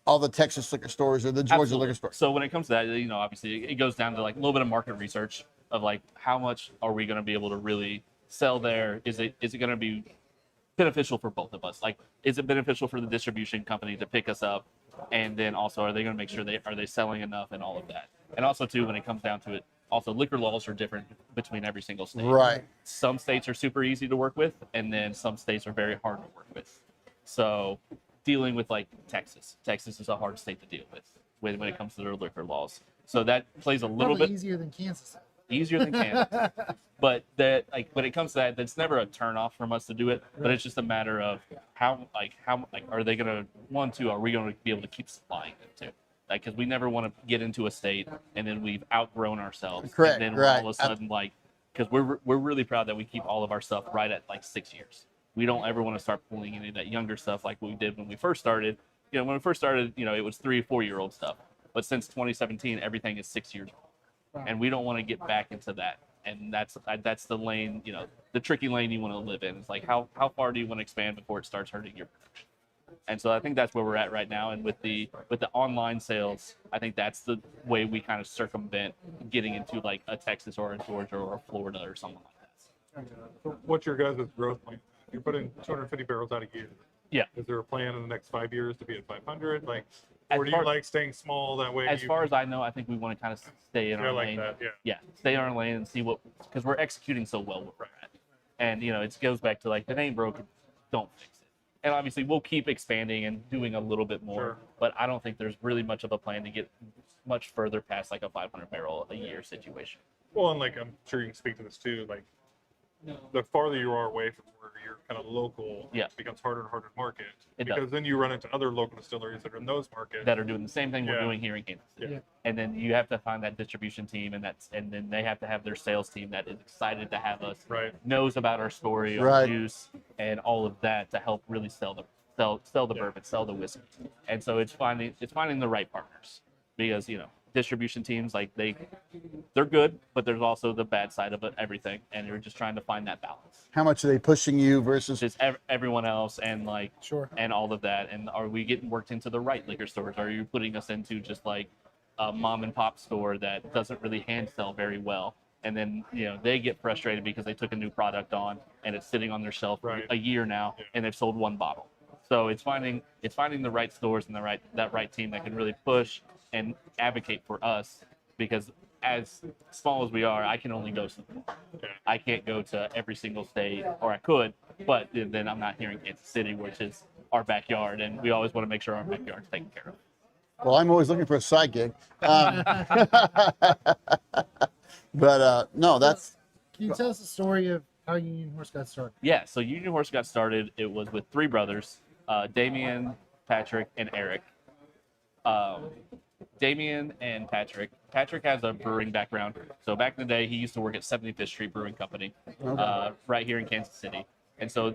[SPEAKER 2] all the Texas liquor stores or the Georgia
[SPEAKER 4] Absolutely.
[SPEAKER 2] liquor stores?
[SPEAKER 4] So when it comes to that, you know, obviously it goes down to like a little bit of market research of like how much are we going to be able to really sell there? Is it going to be beneficial for both of us? Like, is it beneficial for the distribution company to pick us up? And then also, are they going to make sure are they selling enough and all of that? And also too, when it comes down to it, also liquor laws are different between every single state.
[SPEAKER 2] Right.
[SPEAKER 4] Some states are super easy to work with, and then some states are very hard to work with. So dealing with like Texas is a hard state to deal with when it comes to their liquor laws. So that plays a little
[SPEAKER 3] Probably
[SPEAKER 4] bit
[SPEAKER 3] easier than Kansas.
[SPEAKER 4] easier than Kansas. But that, like, when it comes to that, that's never a turn off from us to do it. But it's just a matter of how are they gonna are we gonna be able to keep supplying them too? Like, because we never want to get into a state and then we've outgrown ourselves.
[SPEAKER 2] Correct,
[SPEAKER 4] And then we're
[SPEAKER 2] right.
[SPEAKER 4] all of a sudden like, because we're really proud that we keep all of our stuff right at like 6 years. We don't ever want to start pulling any of that younger stuff like we did when we first started. You know, when we first started, you know, it was 3 or 4 year old stuff. But since 2017, everything is 6 years old, and we don't want to get back into that. And that's the lane, you know, the tricky lane you want to live in. It's like how far do you want to expand before it starts hurting your production? And so I think that's where we're at right now. And with the online sales, I think that's the way we kind of circumvent getting into like a Texas or a Georgia or a Florida or something like that.
[SPEAKER 5] So what's your guys' growth plan? You're putting 250 barrels out a year.
[SPEAKER 4] Yeah.
[SPEAKER 5] Is there a plan in the next 5 years to be at 500? Like,
[SPEAKER 4] As
[SPEAKER 5] or do
[SPEAKER 4] far-
[SPEAKER 5] you like staying small that way?
[SPEAKER 4] As far as I know, I think we want to kind of stay in
[SPEAKER 5] Yeah,
[SPEAKER 4] our
[SPEAKER 5] like
[SPEAKER 4] lane.
[SPEAKER 5] that, yeah.
[SPEAKER 4] Yeah, stay in our lane and see because we're executing so well where we're at. And, you know, it goes back to like, if it ain't broken, don't fix it. And obviously we'll keep expanding and doing a little bit more,
[SPEAKER 5] Sure.
[SPEAKER 4] but I don't think there's really much of a plan to get much further past like a 500 barrel a year situation.
[SPEAKER 5] Well, and like I'm sure you can speak to this too. Like, the farther you are away from where you're kind of local,
[SPEAKER 4] Yeah.
[SPEAKER 5] it becomes harder and harder to market.
[SPEAKER 4] It
[SPEAKER 5] because
[SPEAKER 4] does.
[SPEAKER 5] then you run into other local distilleries that are in those markets.
[SPEAKER 4] That are doing the same thing we're
[SPEAKER 5] Yeah.
[SPEAKER 4] doing here in Kansas City.
[SPEAKER 5] Yeah.
[SPEAKER 4] And then you have to find that distribution team, and then they have to have their sales team that is excited to have us,
[SPEAKER 5] Right.
[SPEAKER 4] knows about our story, our
[SPEAKER 2] Right.
[SPEAKER 4] juice, and all of that to help really sell the bourbon, sell the whiskey. And so it's finding the right partners, because, you know, distribution teams, like they're good, but there's also the bad side of it, everything, and you're just trying to find that balance.
[SPEAKER 2] How much are they pushing you versus?
[SPEAKER 4] Just everyone else, and like
[SPEAKER 3] Sure.
[SPEAKER 4] and all of that. And are we getting worked into the right liquor stores? Are you putting us into just like a mom and pop store that doesn't really hand sell very well? And then, you know, they get frustrated because they took a new product on and it's sitting on their shelf for
[SPEAKER 5] Right.
[SPEAKER 4] a year now,
[SPEAKER 5] Yeah.
[SPEAKER 4] and they've sold one bottle. So it's finding the right stores and that right team that can really push and advocate for us, because as small as we are, I can only go so far. I can't go to every single state, or I could, but then I'm not here in Kansas City, which is our backyard, and we always want to make sure our backyard's taken care of.
[SPEAKER 2] Well, I'm always looking for a side gig. But no, that's.
[SPEAKER 3] Can you tell us the story of how Union Horse got started?
[SPEAKER 4] Yeah, so Union Horse got started. It was with three brothers, Damien, Patrick, and Eric. Damien and Patrick. Patrick has a brewing background. So back in the day, he used to work at 75th Street Brewing Company, right here in Kansas City. And so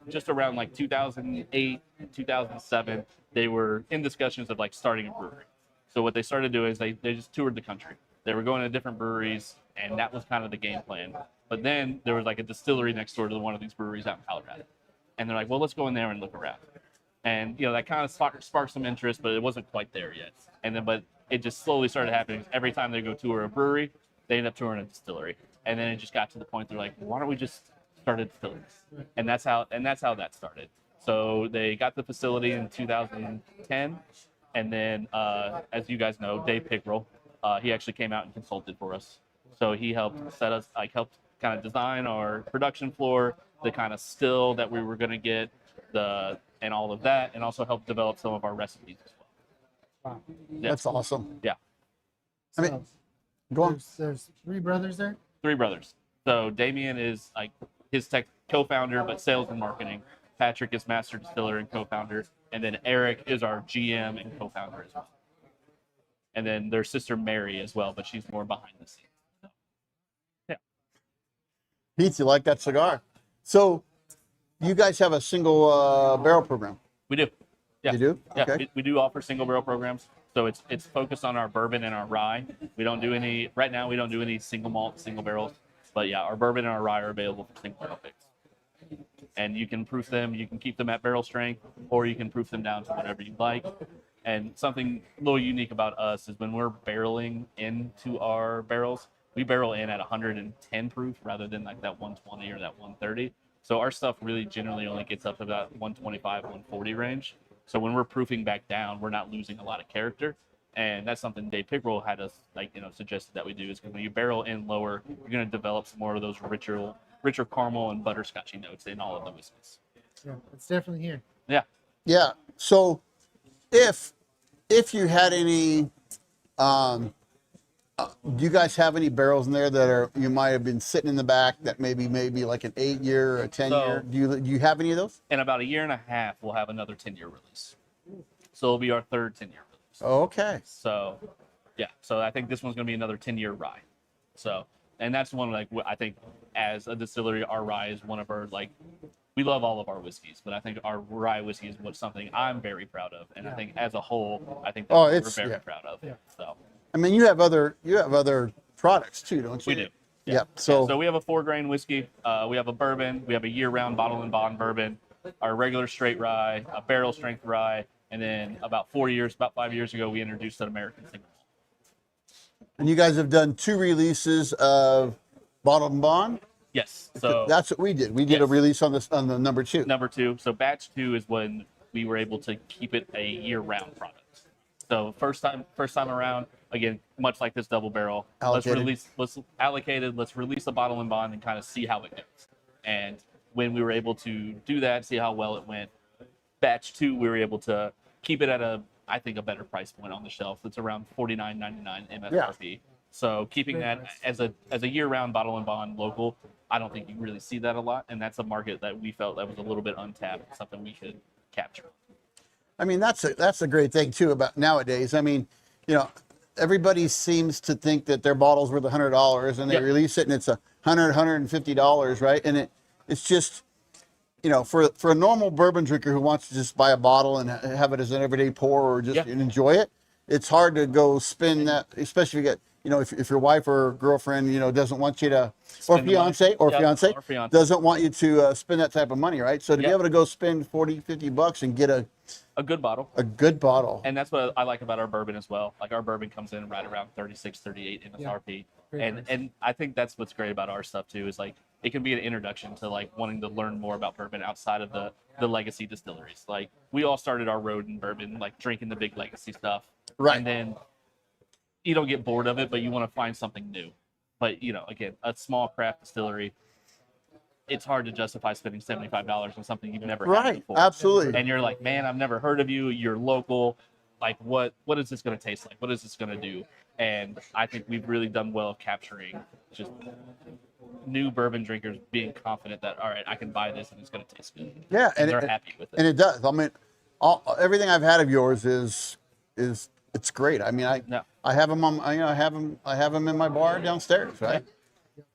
[SPEAKER 4] just around like 2008, 2007, they were in discussions of like starting a brewery. So what they started doing is they just toured the country. They were going to different breweries, and that was kind of the game plan. But then there was like a distillery next door to one of these breweries out in Colorado. And they're like, well, let's go in there and look around. And, that kind of sparked some interest, but it wasn't quite there yet. But it just slowly started happening. Every time they go tour a brewery, they end up touring a distillery. And then it just got to the point they're like, why don't we just start a distillery? And that's how that started. So they got the facility in 2010. And then, as you guys know, Dave Pickrell, he actually came out and consulted for us. So he helped helped kind of design our production floor, the kind of still that we were going to get, and all of that, and also helped develop some of our recipes as well.
[SPEAKER 3] Wow.
[SPEAKER 4] Yeah.
[SPEAKER 2] That's awesome.
[SPEAKER 4] Yeah.
[SPEAKER 2] I mean, go on.
[SPEAKER 3] There's three brothers there.
[SPEAKER 4] Three brothers. So Damien is like his co-founder, but sales and marketing. Patrick is master distiller and co-founder, and then Eric is our GM and co-founder as well. And then their sister Mary as well, but she's more behind the scenes. Yeah.
[SPEAKER 2] Pete, you like that cigar? So, you guys have a single barrel program.
[SPEAKER 4] We do. Yeah.
[SPEAKER 2] You do?
[SPEAKER 4] Yeah.
[SPEAKER 2] Okay.
[SPEAKER 4] We do offer single barrel programs. So it's focused on our bourbon and our rye. We don't do any right now. We don't do any single malt, single barrels. But yeah, our bourbon and our rye are available for single barrel picks. And you can proof them. You can keep them at barrel strength, or you can proof them down to whatever you like. And something a little unique about us is when we're barreling into our barrels, we barrel in at 110 proof rather than like that 120 or that 130. So our stuff really generally only gets up to about 125, 140 range. So when we're proofing back down, we're not losing a lot of character. And that's something Dave Pickrell had us suggested that we do, is when you barrel in lower, you're going to develop some more of those richer caramel and butterscotchy notes in all of the whiskeys.
[SPEAKER 3] Yeah, it's definitely here.
[SPEAKER 4] Yeah.
[SPEAKER 2] Yeah. So, if you had any, do you guys have any barrels in there that you might have been sitting in the back that maybe like an 8-year or a 10-year? Do you have any of those?
[SPEAKER 4] In about a year and a half, we'll have another 10-year release. So it'll be our third 10-year release.
[SPEAKER 2] Okay.
[SPEAKER 4] So, yeah. So I think this one's going to be another 10-year rye. So, and that's one, like, I think as a distillery, our rye is one of our, like, we love all of our whiskeys, but I think our rye whiskey is something I'm very proud of. And I think as a whole, I think that's we're very proud of.
[SPEAKER 3] Yeah.
[SPEAKER 4] So.
[SPEAKER 2] I mean, you have other products too, don't you?
[SPEAKER 4] We do.
[SPEAKER 2] Yeah.
[SPEAKER 4] Yeah.
[SPEAKER 2] So
[SPEAKER 4] we have a 4-grain whiskey. We have a bourbon. We have a year-round bottle and bond bourbon. Our regular straight rye, a barrel strength rye, and then about 5 years ago, we introduced an American single malt.
[SPEAKER 2] and you guys have done 2 releases of Bottle and Bond.
[SPEAKER 4] Yes. So
[SPEAKER 2] That's what we did. We did a release on the number 2.
[SPEAKER 4] number 2. So batch 2 is when we were able to keep it a year-round product. So first time around, again, much like this double barrel, let's release the bottle and bond and kind of see how it goes. And when we were able to do that, see how well it went, batch 2, we were able to keep it at I think a better price point on the shelf. It's around $49.99 MSRP. Yeah. So keeping that as a year-round bottle and bond local, I don't think you really see that a lot, and that's a market that we felt that was a little bit untapped, something we could capture.
[SPEAKER 2] I mean, that's a great thing too about nowadays. I mean, everybody seems to think that their bottle's worth $100, and they release it and it's $150, right? And it's just, for a normal bourbon drinker who wants to just buy a bottle and have it as an everyday pour or just enjoy it, it's hard to go spend that, especially if you get, if your wife or girlfriend, doesn't want you to, or fiance doesn't want you to spend that type of money, right? So to be able to go spend $40-50 and get a
[SPEAKER 4] good bottle.
[SPEAKER 2] A good bottle.
[SPEAKER 4] And that's what I like about our bourbon as well. Like our bourbon comes in right around 36, 38 MSRP. And I think that's what's great about our stuff too, is like it can be an introduction to like wanting to learn more about bourbon outside of the legacy distilleries. Like we all started our road in bourbon, like drinking the big legacy stuff.
[SPEAKER 2] Right.
[SPEAKER 4] And then you don't get bored of it, but you want to find something new. But again, a small craft distillery, it's hard to justify spending $75 on something you've never had before.
[SPEAKER 2] Absolutely.
[SPEAKER 4] And you're like, man, I've never heard of you. You're local. Like, what is this going to taste like? What is this going to do? And I think we've really done well of capturing just new bourbon drinkers being confident that, all right, I can buy this and it's going to taste good.
[SPEAKER 2] Yeah,
[SPEAKER 4] and they're happy with it.
[SPEAKER 2] And it does. I mean, everything I've had of yours is it's great. I mean, I have them on, I have them in my bar downstairs, right?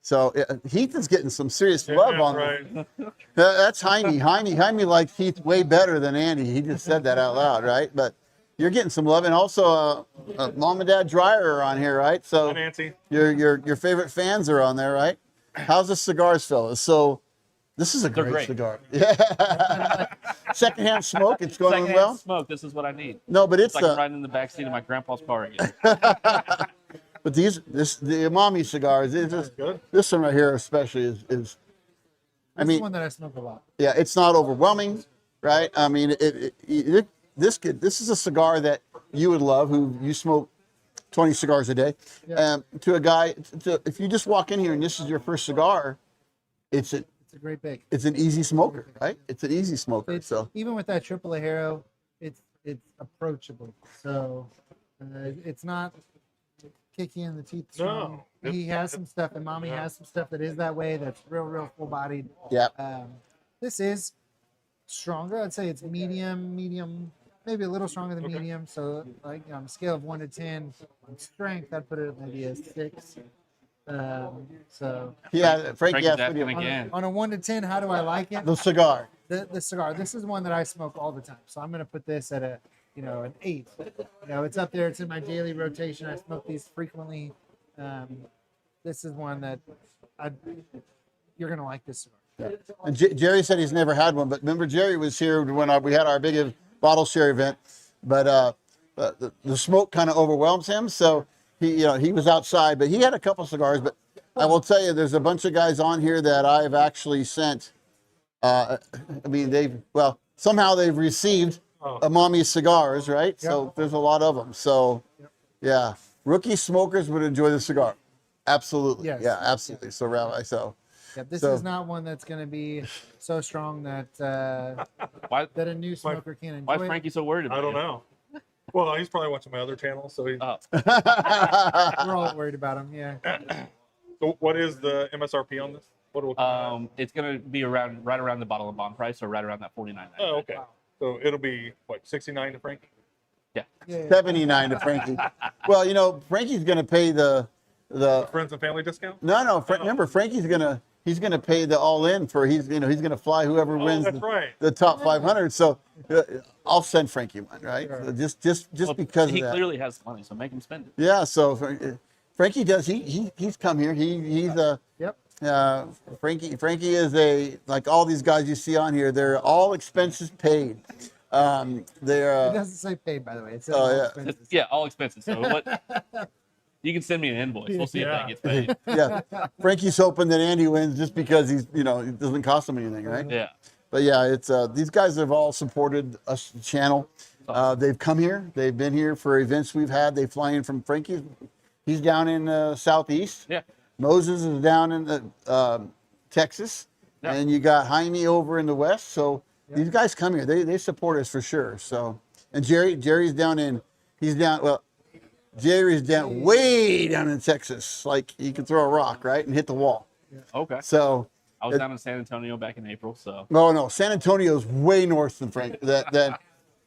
[SPEAKER 2] So Heath is getting some serious love on
[SPEAKER 5] right.
[SPEAKER 2] That's Jaime. Jaime likes Heath way better than Andy. He just said that out loud, right? But you're getting some love, and also Mom and Dad Dryer are on here, right? So
[SPEAKER 5] Hi, Nancy.
[SPEAKER 2] Your favorite fans are on there, right? How's the cigars, fellas? So this is a great cigar. Yeah. Secondhand smoke, it's going
[SPEAKER 4] Secondhand
[SPEAKER 2] well.
[SPEAKER 4] smoke. This is what I need.
[SPEAKER 2] No, but it's
[SPEAKER 4] like I'm riding in the backseat of my grandpa's car again.
[SPEAKER 2] But the Umami cigars, this one right here especially is I mean,
[SPEAKER 3] one that I smoke a lot.
[SPEAKER 2] Yeah, it's not overwhelming, right? I mean, this is a cigar that you would love, who you smoke 20 cigars a day.
[SPEAKER 3] Yeah.
[SPEAKER 2] To a guy, if you just walk in here and this is your first cigar, it's a
[SPEAKER 3] great bake.
[SPEAKER 2] It's an easy smoker, right? It's an easy smoker. So
[SPEAKER 3] even with that triple Ajero, it's approachable. So it's not kick you in the teeth strong.
[SPEAKER 5] No.
[SPEAKER 3] He has some stuff, and Mommy has some stuff that is that way. That's real full bodied.
[SPEAKER 2] Yeah.
[SPEAKER 3] This is stronger. I'd say it's medium, maybe a little stronger than medium. So like on a scale of 1 to 10, on strength, I'd put it at maybe a 6. So
[SPEAKER 2] yeah, Frankie asked
[SPEAKER 4] asking
[SPEAKER 2] me
[SPEAKER 4] again.
[SPEAKER 3] on a 1 to 10, how do I like it?
[SPEAKER 2] The cigar.
[SPEAKER 3] The cigar. This is one that I smoke all the time. So I'm gonna put this at an 8. It's up there. It's in my daily rotation. I smoke these frequently. This is one that you're gonna like this cigar.
[SPEAKER 2] Yeah. And Jerry said he's never had one, but remember Jerry was here when we had our big bottle share event, but the smoke kind of overwhelms him, so he was outside, but he had a couple cigars. But I will tell you, there's a bunch of guys on here that I've actually sent. I mean, somehow they've received Umami cigars, right? Yep. So there's a lot of them. So yeah, rookie smokers would enjoy the cigar. Absolutely. Yes. Yeah, absolutely. So
[SPEAKER 3] yeah, this is not one that's going to be so strong that that a new smoker can't enjoy.
[SPEAKER 4] Why is Frankie so worried about it?
[SPEAKER 5] I don't know. Well, he's probably watching my other channel, so he's...
[SPEAKER 3] We're all worried about him, yeah.
[SPEAKER 5] So what is the MSRP on this?
[SPEAKER 4] It's going to be right around the bottle and bond price, so right around that $49.99.
[SPEAKER 5] Oh, okay. Wow. So it'll be, what, $69 to Frankie?
[SPEAKER 4] Yeah.
[SPEAKER 2] $79 to Frankie. Well, Frankie's going to pay the
[SPEAKER 5] friends and family discount?
[SPEAKER 2] No. Remember, Frankie's he's gonna pay the all-in for he's gonna fly whoever wins the top 500. So I'll send Frankie one, right?
[SPEAKER 3] Sure.
[SPEAKER 2] So just because
[SPEAKER 4] he
[SPEAKER 2] of that.
[SPEAKER 4] clearly has money, so make him spend it.
[SPEAKER 2] Yeah. So Frankie does. He's come here.
[SPEAKER 3] Yep.
[SPEAKER 2] Frankie is like all these guys you see on here. They're all expenses paid. They're.
[SPEAKER 3] It doesn't say paid, by the way. It says all expenses.
[SPEAKER 4] All expenses. So what? You can send me an invoice. We'll see if that gets paid.
[SPEAKER 2] Yeah. Frankie's hoping that Andy wins just because it doesn't cost him anything, right?
[SPEAKER 4] Yeah.
[SPEAKER 2] But yeah, it's these guys have all supported us, the channel. They've come here. They've been here for events we've had. They fly in from Frankie. He's down in Southeast.
[SPEAKER 4] Yeah.
[SPEAKER 2] Moses is down in Texas. Yeah. And you got Jaime over in the West. So these guys come here. They support us for sure. So, and Jerry's down Jerry's way down in Texas. Like you can throw a rock, right, and hit the wall.
[SPEAKER 4] Yeah. Okay.
[SPEAKER 2] So
[SPEAKER 4] I was down in San Antonio back in April. So
[SPEAKER 2] no, San Antonio's way north than Frank. Yeah.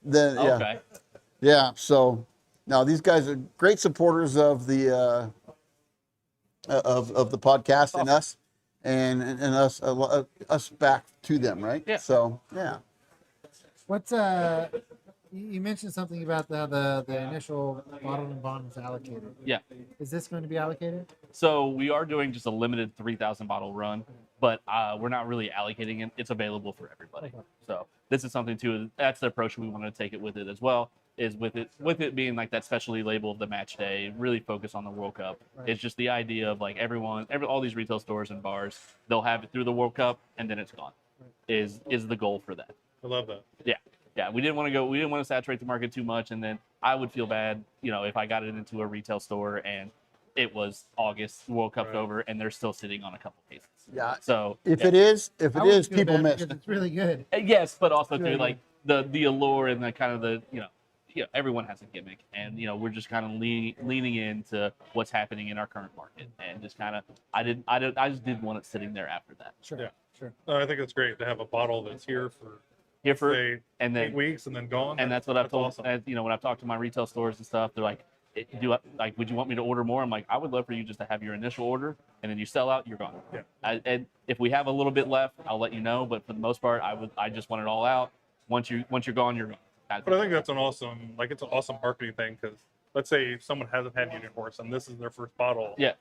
[SPEAKER 4] Okay.
[SPEAKER 2] Yeah. So now these guys are great supporters of the of the podcast and us, and us back to them, right?
[SPEAKER 4] Yeah.
[SPEAKER 2] So yeah.
[SPEAKER 3] What's you mentioned something about the initial bottle and bond was allocated.
[SPEAKER 4] Yeah.
[SPEAKER 3] Is this going to be allocated?
[SPEAKER 4] So we are doing just a limited 3,000 bottle run, but we're not really allocating it. It's available for everybody. So this is something too. That's the approach we want to take it with it as well. Is with it being like that specialty label of the match day, really focus on the World Cup.
[SPEAKER 3] Right.
[SPEAKER 4] It's just the idea of like all these retail stores and bars, they'll have it through the World Cup and then it's gone. Is the goal for that?
[SPEAKER 5] I love that.
[SPEAKER 4] Yeah. We didn't want to saturate the market too much, and then I would feel bad, if I got it into a retail store and it was August, World Cup's over, and they're still sitting on a couple cases.
[SPEAKER 2] Yeah.
[SPEAKER 4] So
[SPEAKER 2] If
[SPEAKER 4] yeah.
[SPEAKER 2] it is,
[SPEAKER 3] I wouldn't feel
[SPEAKER 2] people
[SPEAKER 3] bad
[SPEAKER 2] miss.
[SPEAKER 3] because it's really good.
[SPEAKER 4] Yes, but also
[SPEAKER 3] Really
[SPEAKER 4] too like the allure and the kind of the everyone has a gimmick, and we're just kind of leaning into what's happening in our current market, and just kind of I just didn't want it sitting there after that.
[SPEAKER 3] Sure.
[SPEAKER 5] Yeah.
[SPEAKER 3] Sure.
[SPEAKER 5] No, I think it's great to have a bottle that's here for say,
[SPEAKER 4] and then
[SPEAKER 5] 8 weeks and then gone.
[SPEAKER 4] and that's what I've told
[SPEAKER 5] awesome.
[SPEAKER 4] when I've talked to my retail stores and stuff, they're like, would you want me to order more? I'm like, I would love for you just to have your initial order, and then you sell out, you're gone.
[SPEAKER 5] Yeah.
[SPEAKER 4] And if we have a little bit left, I'll let you know, but for the most part, I just want it all out. Once you're gone, you're gone.
[SPEAKER 5] But I think that's it's an awesome marketing thing, because let's say someone hasn't had Union Horse and this is their first bottle.
[SPEAKER 4] Yeah.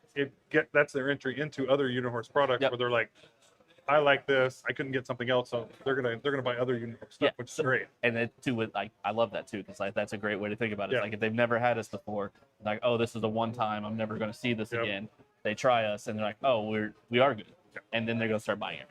[SPEAKER 5] That's their entry into other Union Horse products,
[SPEAKER 4] Yep.
[SPEAKER 5] where they're like, I like this, I couldn't get something else, so they're gonna buy other Union Horse stuff, which is great.
[SPEAKER 4] And then too, with I love that too, because that's a great way to think about it.
[SPEAKER 5] Yeah.
[SPEAKER 4] It's like if they've never had us before, like, oh, this is a one time, I'm never going to see this
[SPEAKER 5] Yep.
[SPEAKER 4] again. They try us and they're like, oh, we are good, and then they're going to start buying it.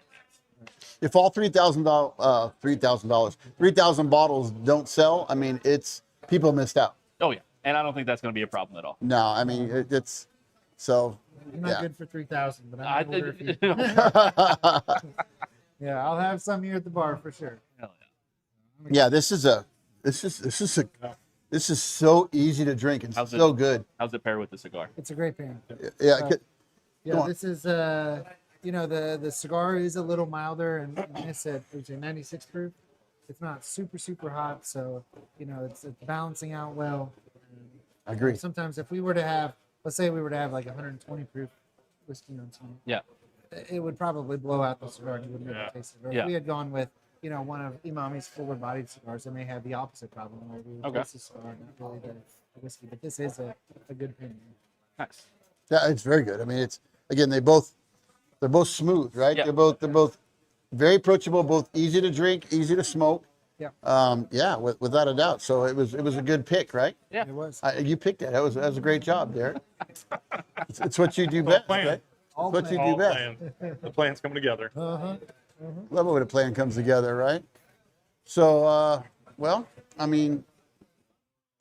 [SPEAKER 2] If all $3,000 bottles don't sell, I mean, it's people missed out.
[SPEAKER 4] Oh yeah, and I don't think that's going to be a problem at all.
[SPEAKER 2] No, I mean it's so.
[SPEAKER 3] I'm not
[SPEAKER 2] Yeah.
[SPEAKER 3] good for 3,000, but
[SPEAKER 4] I
[SPEAKER 3] I'm gonna order a few.
[SPEAKER 4] Hell
[SPEAKER 3] Yeah, I'll have some here at the bar for sure.
[SPEAKER 4] yeah.
[SPEAKER 2] Yeah, this is so easy to drink and
[SPEAKER 4] How's
[SPEAKER 2] so
[SPEAKER 4] it?
[SPEAKER 2] good.
[SPEAKER 4] How's it pair with the cigar?
[SPEAKER 3] It's a great pairing.
[SPEAKER 2] Yeah,
[SPEAKER 3] Uh,
[SPEAKER 2] Go
[SPEAKER 3] Yeah,
[SPEAKER 2] on.
[SPEAKER 3] this is the cigar is a little milder, and I said it was a 96 proof. It's not super hot, so it's balancing out well.
[SPEAKER 2] I agree.
[SPEAKER 3] Sometimes if we were to have, let's say we were to have like 120 proof whiskey on something,
[SPEAKER 4] Yeah.
[SPEAKER 3] it would probably blow out the cigar and you wouldn't be able to taste it. Or
[SPEAKER 4] Yeah.
[SPEAKER 3] if we had gone with one of Imami's forward bodied cigars, it may have the opposite problem where we would
[SPEAKER 4] Okay.
[SPEAKER 3] taste the cigar, not really the whiskey. But this is a good pairing.
[SPEAKER 4] Nice.
[SPEAKER 2] Yeah, it's very good. I mean, it's again they're both smooth, right?
[SPEAKER 4] Yeah.
[SPEAKER 2] They're both very approachable, both easy to drink, easy to smoke.
[SPEAKER 3] Yeah.
[SPEAKER 2] Without a doubt. So it was a good pick, right?
[SPEAKER 4] Yeah.
[SPEAKER 3] It was.
[SPEAKER 2] You picked it. That was a great job, Derek. It's what you do best,
[SPEAKER 5] plan.
[SPEAKER 2] right?
[SPEAKER 3] All
[SPEAKER 2] What you
[SPEAKER 3] planned.
[SPEAKER 2] do
[SPEAKER 5] All
[SPEAKER 2] best.
[SPEAKER 5] plans. The plans come together.
[SPEAKER 3] Uh-huh.
[SPEAKER 2] Love it when a plan comes together, right? So, well, I mean,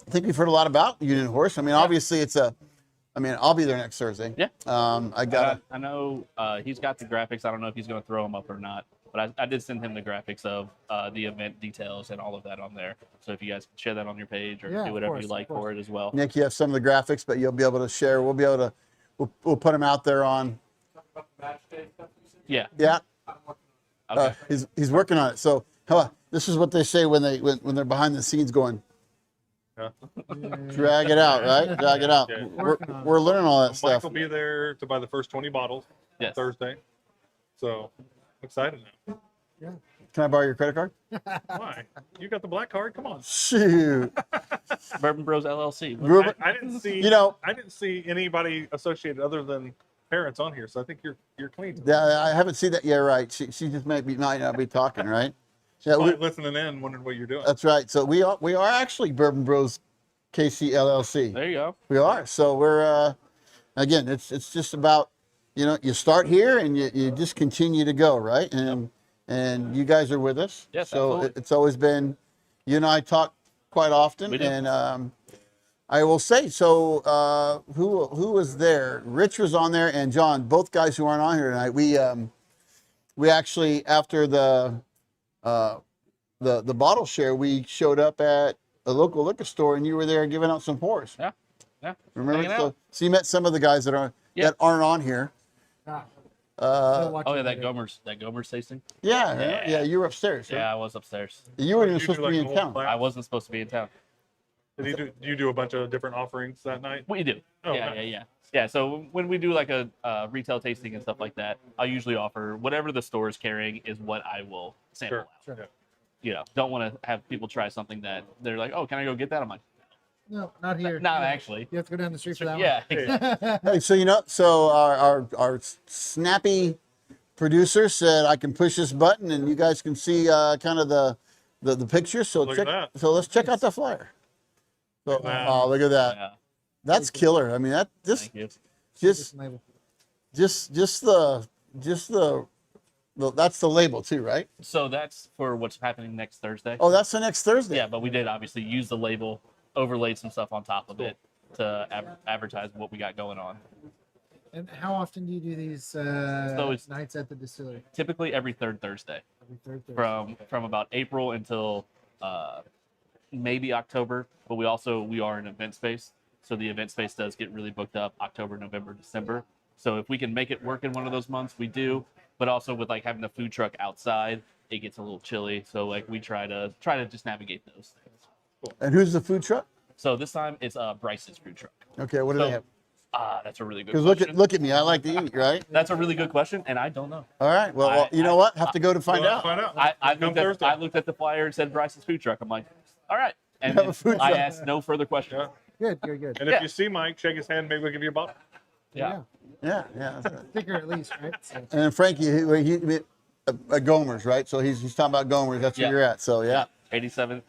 [SPEAKER 2] I think we've heard a lot about Union Horse. I mean, obviously I'll be there next Thursday.
[SPEAKER 4] Yeah.
[SPEAKER 2] I
[SPEAKER 4] know he's got the graphics. I don't know if he's going to throw them up or not, but I did send him the graphics of the event details and all of that on there. So if you guys can share that on your page or
[SPEAKER 3] Yeah,
[SPEAKER 4] do
[SPEAKER 3] of
[SPEAKER 4] whatever
[SPEAKER 3] course,
[SPEAKER 4] you
[SPEAKER 3] of
[SPEAKER 4] like
[SPEAKER 3] course.
[SPEAKER 4] for it as well.
[SPEAKER 2] Nick, you have some of the graphics, but you'll be able to share. We'll be able to, we'll put them out there on,
[SPEAKER 4] Yeah.
[SPEAKER 2] yeah.
[SPEAKER 4] Okay.
[SPEAKER 2] He's working on it. So this is what they say when they're behind the scenes going,
[SPEAKER 5] Yeah.
[SPEAKER 2] drag it out, right? Drag it out.
[SPEAKER 5] Yeah.
[SPEAKER 2] We're learning all that
[SPEAKER 5] Mike
[SPEAKER 2] stuff.
[SPEAKER 5] will be there to buy the first 20 bottles
[SPEAKER 4] Yes.
[SPEAKER 5] Thursday. So I'm excited now.
[SPEAKER 2] Can I borrow your credit card?
[SPEAKER 5] Why? You got the black card? Come on.
[SPEAKER 2] Shoot.
[SPEAKER 4] Bourbon Bros LLC.
[SPEAKER 2] Bourbon-
[SPEAKER 5] I didn't see. I didn't see anybody associated other than parents on here, so I think you're clean.
[SPEAKER 2] Yeah, I haven't seen that. Yeah, right. She just might not be talking, right? Yeah,
[SPEAKER 5] Probably listening in, wondering what you're doing.
[SPEAKER 2] that's right. So we are actually Bourbon Bros KC LLC.
[SPEAKER 4] There you go.
[SPEAKER 2] We are. So we're again, it's just about you start here and you just continue to go, right? And you guys are with us.
[SPEAKER 4] Yes,
[SPEAKER 2] So
[SPEAKER 4] absolutely.
[SPEAKER 2] it's always been you and I talk quite often,
[SPEAKER 4] We do.
[SPEAKER 2] and I will say so. Who was there? Rich was on there, and John, both guys who aren't on here tonight. We actually after the bottle share, we showed up at a local liquor store, and you were there giving out some pours.
[SPEAKER 4] Yeah. Yeah.
[SPEAKER 2] Remember?
[SPEAKER 4] Hanging out.
[SPEAKER 2] So you met some of the guys that aren't on here.
[SPEAKER 3] They'll watch
[SPEAKER 4] Oh
[SPEAKER 3] it
[SPEAKER 4] yeah, that
[SPEAKER 3] later.
[SPEAKER 4] Gomer's tasting.
[SPEAKER 2] Yeah, you were upstairs.
[SPEAKER 4] Yeah, I was upstairs.
[SPEAKER 2] You weren't even
[SPEAKER 5] Did you
[SPEAKER 2] supposed
[SPEAKER 5] do,
[SPEAKER 2] to be
[SPEAKER 5] like,
[SPEAKER 2] in
[SPEAKER 5] the whole
[SPEAKER 2] town.
[SPEAKER 5] plan?
[SPEAKER 4] I wasn't supposed to be in town.
[SPEAKER 5] Do you do a bunch of different offerings that night?
[SPEAKER 4] We do.
[SPEAKER 5] Oh,
[SPEAKER 4] yeah,
[SPEAKER 5] nice.
[SPEAKER 4] yeah. Yeah, so when we do like a retail tasting and stuff like that, I usually offer whatever the store is carrying is what I will sample
[SPEAKER 5] Sure.
[SPEAKER 4] out.
[SPEAKER 5] Yeah.
[SPEAKER 4] Don't want to have people try something that they're like, oh, can I go get that? I'm like,
[SPEAKER 3] No, not here.
[SPEAKER 4] not actually.
[SPEAKER 3] You have to go down the street for that
[SPEAKER 4] Yeah,
[SPEAKER 3] one.
[SPEAKER 4] exactly.
[SPEAKER 2] Hey, so our snappy producer said I can push this button and you guys can see kind of the the picture. So
[SPEAKER 5] Look at that.
[SPEAKER 2] So let's check out the flyer. So,
[SPEAKER 5] Look at that.
[SPEAKER 2] oh, look at that.
[SPEAKER 4] Yeah.
[SPEAKER 2] That's killer. I mean, that
[SPEAKER 4] Thank you.
[SPEAKER 2] just
[SPEAKER 3] Label.
[SPEAKER 2] just the that's the label too, right?
[SPEAKER 4] So that's for what's happening next Thursday.
[SPEAKER 2] Oh, that's the next Thursday.
[SPEAKER 4] Yeah, but we did obviously use the label, overlaid some stuff on top of it to advertise what we got going on.
[SPEAKER 3] And how often do you do these
[SPEAKER 4] it's
[SPEAKER 3] nights at the distillery?
[SPEAKER 4] Typically every third Thursday
[SPEAKER 3] Every third Thursday.
[SPEAKER 4] from about April until maybe October. But we are an event space, so the event space does get really booked up October, November, December. So if we can make it work in one of those months, we do. But also with like having the food truck outside, it gets a little chilly. So like we try to just navigate those things.
[SPEAKER 2] And who's the food truck?
[SPEAKER 4] So this time it's Bryce's food truck.
[SPEAKER 2] Okay, what do they have?
[SPEAKER 4] That's a really good
[SPEAKER 2] Because
[SPEAKER 4] question.
[SPEAKER 2] look at me, I like to eat, right?
[SPEAKER 4] That's a really good question, and I don't know.
[SPEAKER 2] All right. Well, you know what? Have to go to find
[SPEAKER 5] We'll
[SPEAKER 2] out.
[SPEAKER 5] Find out.
[SPEAKER 4] I
[SPEAKER 5] Come
[SPEAKER 4] looked at
[SPEAKER 5] Thursday.
[SPEAKER 4] I looked at the flyer and said Bryce's food truck. I'm like, all right. And
[SPEAKER 2] Have a
[SPEAKER 4] then
[SPEAKER 2] food
[SPEAKER 4] I
[SPEAKER 2] truck.
[SPEAKER 4] asked no further questions.
[SPEAKER 5] Yeah.
[SPEAKER 3] Good.
[SPEAKER 5] And if you see Mike, shake his hand. Maybe we'll give you a bottle.
[SPEAKER 4] Yeah.
[SPEAKER 2] Yeah.
[SPEAKER 3] Thicker at least, right? So,
[SPEAKER 2] And then Frankie, he Gomer's, right? So he's talking about Gomer's. That's where
[SPEAKER 4] Yeah.
[SPEAKER 2] you're at. So yeah.
[SPEAKER 4] 87.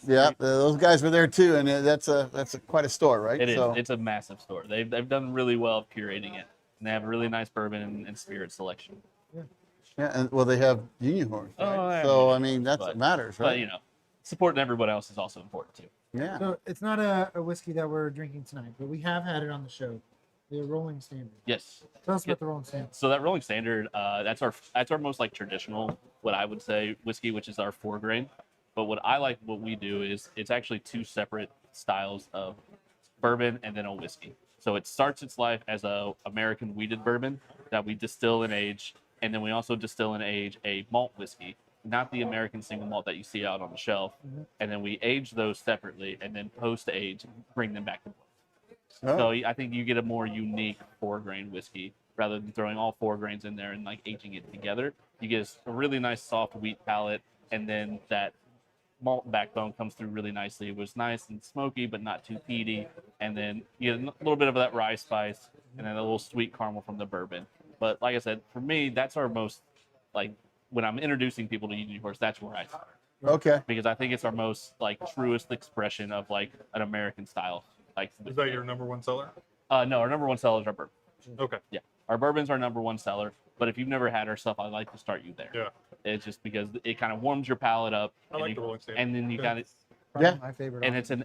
[SPEAKER 2] Yeah, those guys were there too, and that's quite a store, right?
[SPEAKER 4] It is.
[SPEAKER 2] So,
[SPEAKER 4] It's a massive store. They've done really well of curating it, and they have a really nice bourbon and spirit selection.
[SPEAKER 2] yeah, and well, they have Union Horse, right?
[SPEAKER 4] Oh, yeah,
[SPEAKER 2] So
[SPEAKER 4] yeah.
[SPEAKER 2] I mean, that's
[SPEAKER 4] But-
[SPEAKER 2] matters,
[SPEAKER 4] But
[SPEAKER 2] right?
[SPEAKER 4] you know, supporting everyone else is also important too.
[SPEAKER 2] Yeah.
[SPEAKER 3] so it's not a whiskey that we're drinking tonight, but we have had it on the show. The Rolling Standard.
[SPEAKER 4] Yes.
[SPEAKER 3] Tell us about the Rolling Standard.
[SPEAKER 4] So that Rolling Standard, that's our most like traditional, what I would say, whiskey, which is our 4-grain. But what we do is it's actually 2 separate styles of bourbon and then a whiskey. So it starts its life as a American wheated bourbon that we distill and age, and then we also distill and age a malt whiskey, not the American single malt that you see out on the shelf. And then we age those separately, and then post age bring them back to blend. So I think you get a more unique 4-grain whiskey rather than throwing all 4 grains in there and like aging it together. You get a really nice soft wheat palate, and then that malt backbone comes through really nicely. It was nice and smoky, but not too peaty. And then you get a little bit of that rye spice, and then a little sweet caramel from the bourbon. But like I said, for me, that's our most, like, when I'm introducing people to Union Horse, that's where I start.
[SPEAKER 2] Okay.
[SPEAKER 4] Because I think it's our most, like, truest expression of, like, an American style. Like,
[SPEAKER 5] Is that your number one seller?
[SPEAKER 4] no, our number one seller is our bourbon.
[SPEAKER 5] Okay.
[SPEAKER 4] Yeah. Our bourbon's our number one seller. But if you've never had our stuff, I'd like to start you there.
[SPEAKER 5] Yeah.
[SPEAKER 4] It's just because it kind of warms your palate up.
[SPEAKER 5] I like the Rolling Standard.
[SPEAKER 4] And then you
[SPEAKER 5] Yeah.
[SPEAKER 4] kind of,
[SPEAKER 3] Probably
[SPEAKER 2] Yeah.
[SPEAKER 3] my favorite.
[SPEAKER 4] and
[SPEAKER 3] also.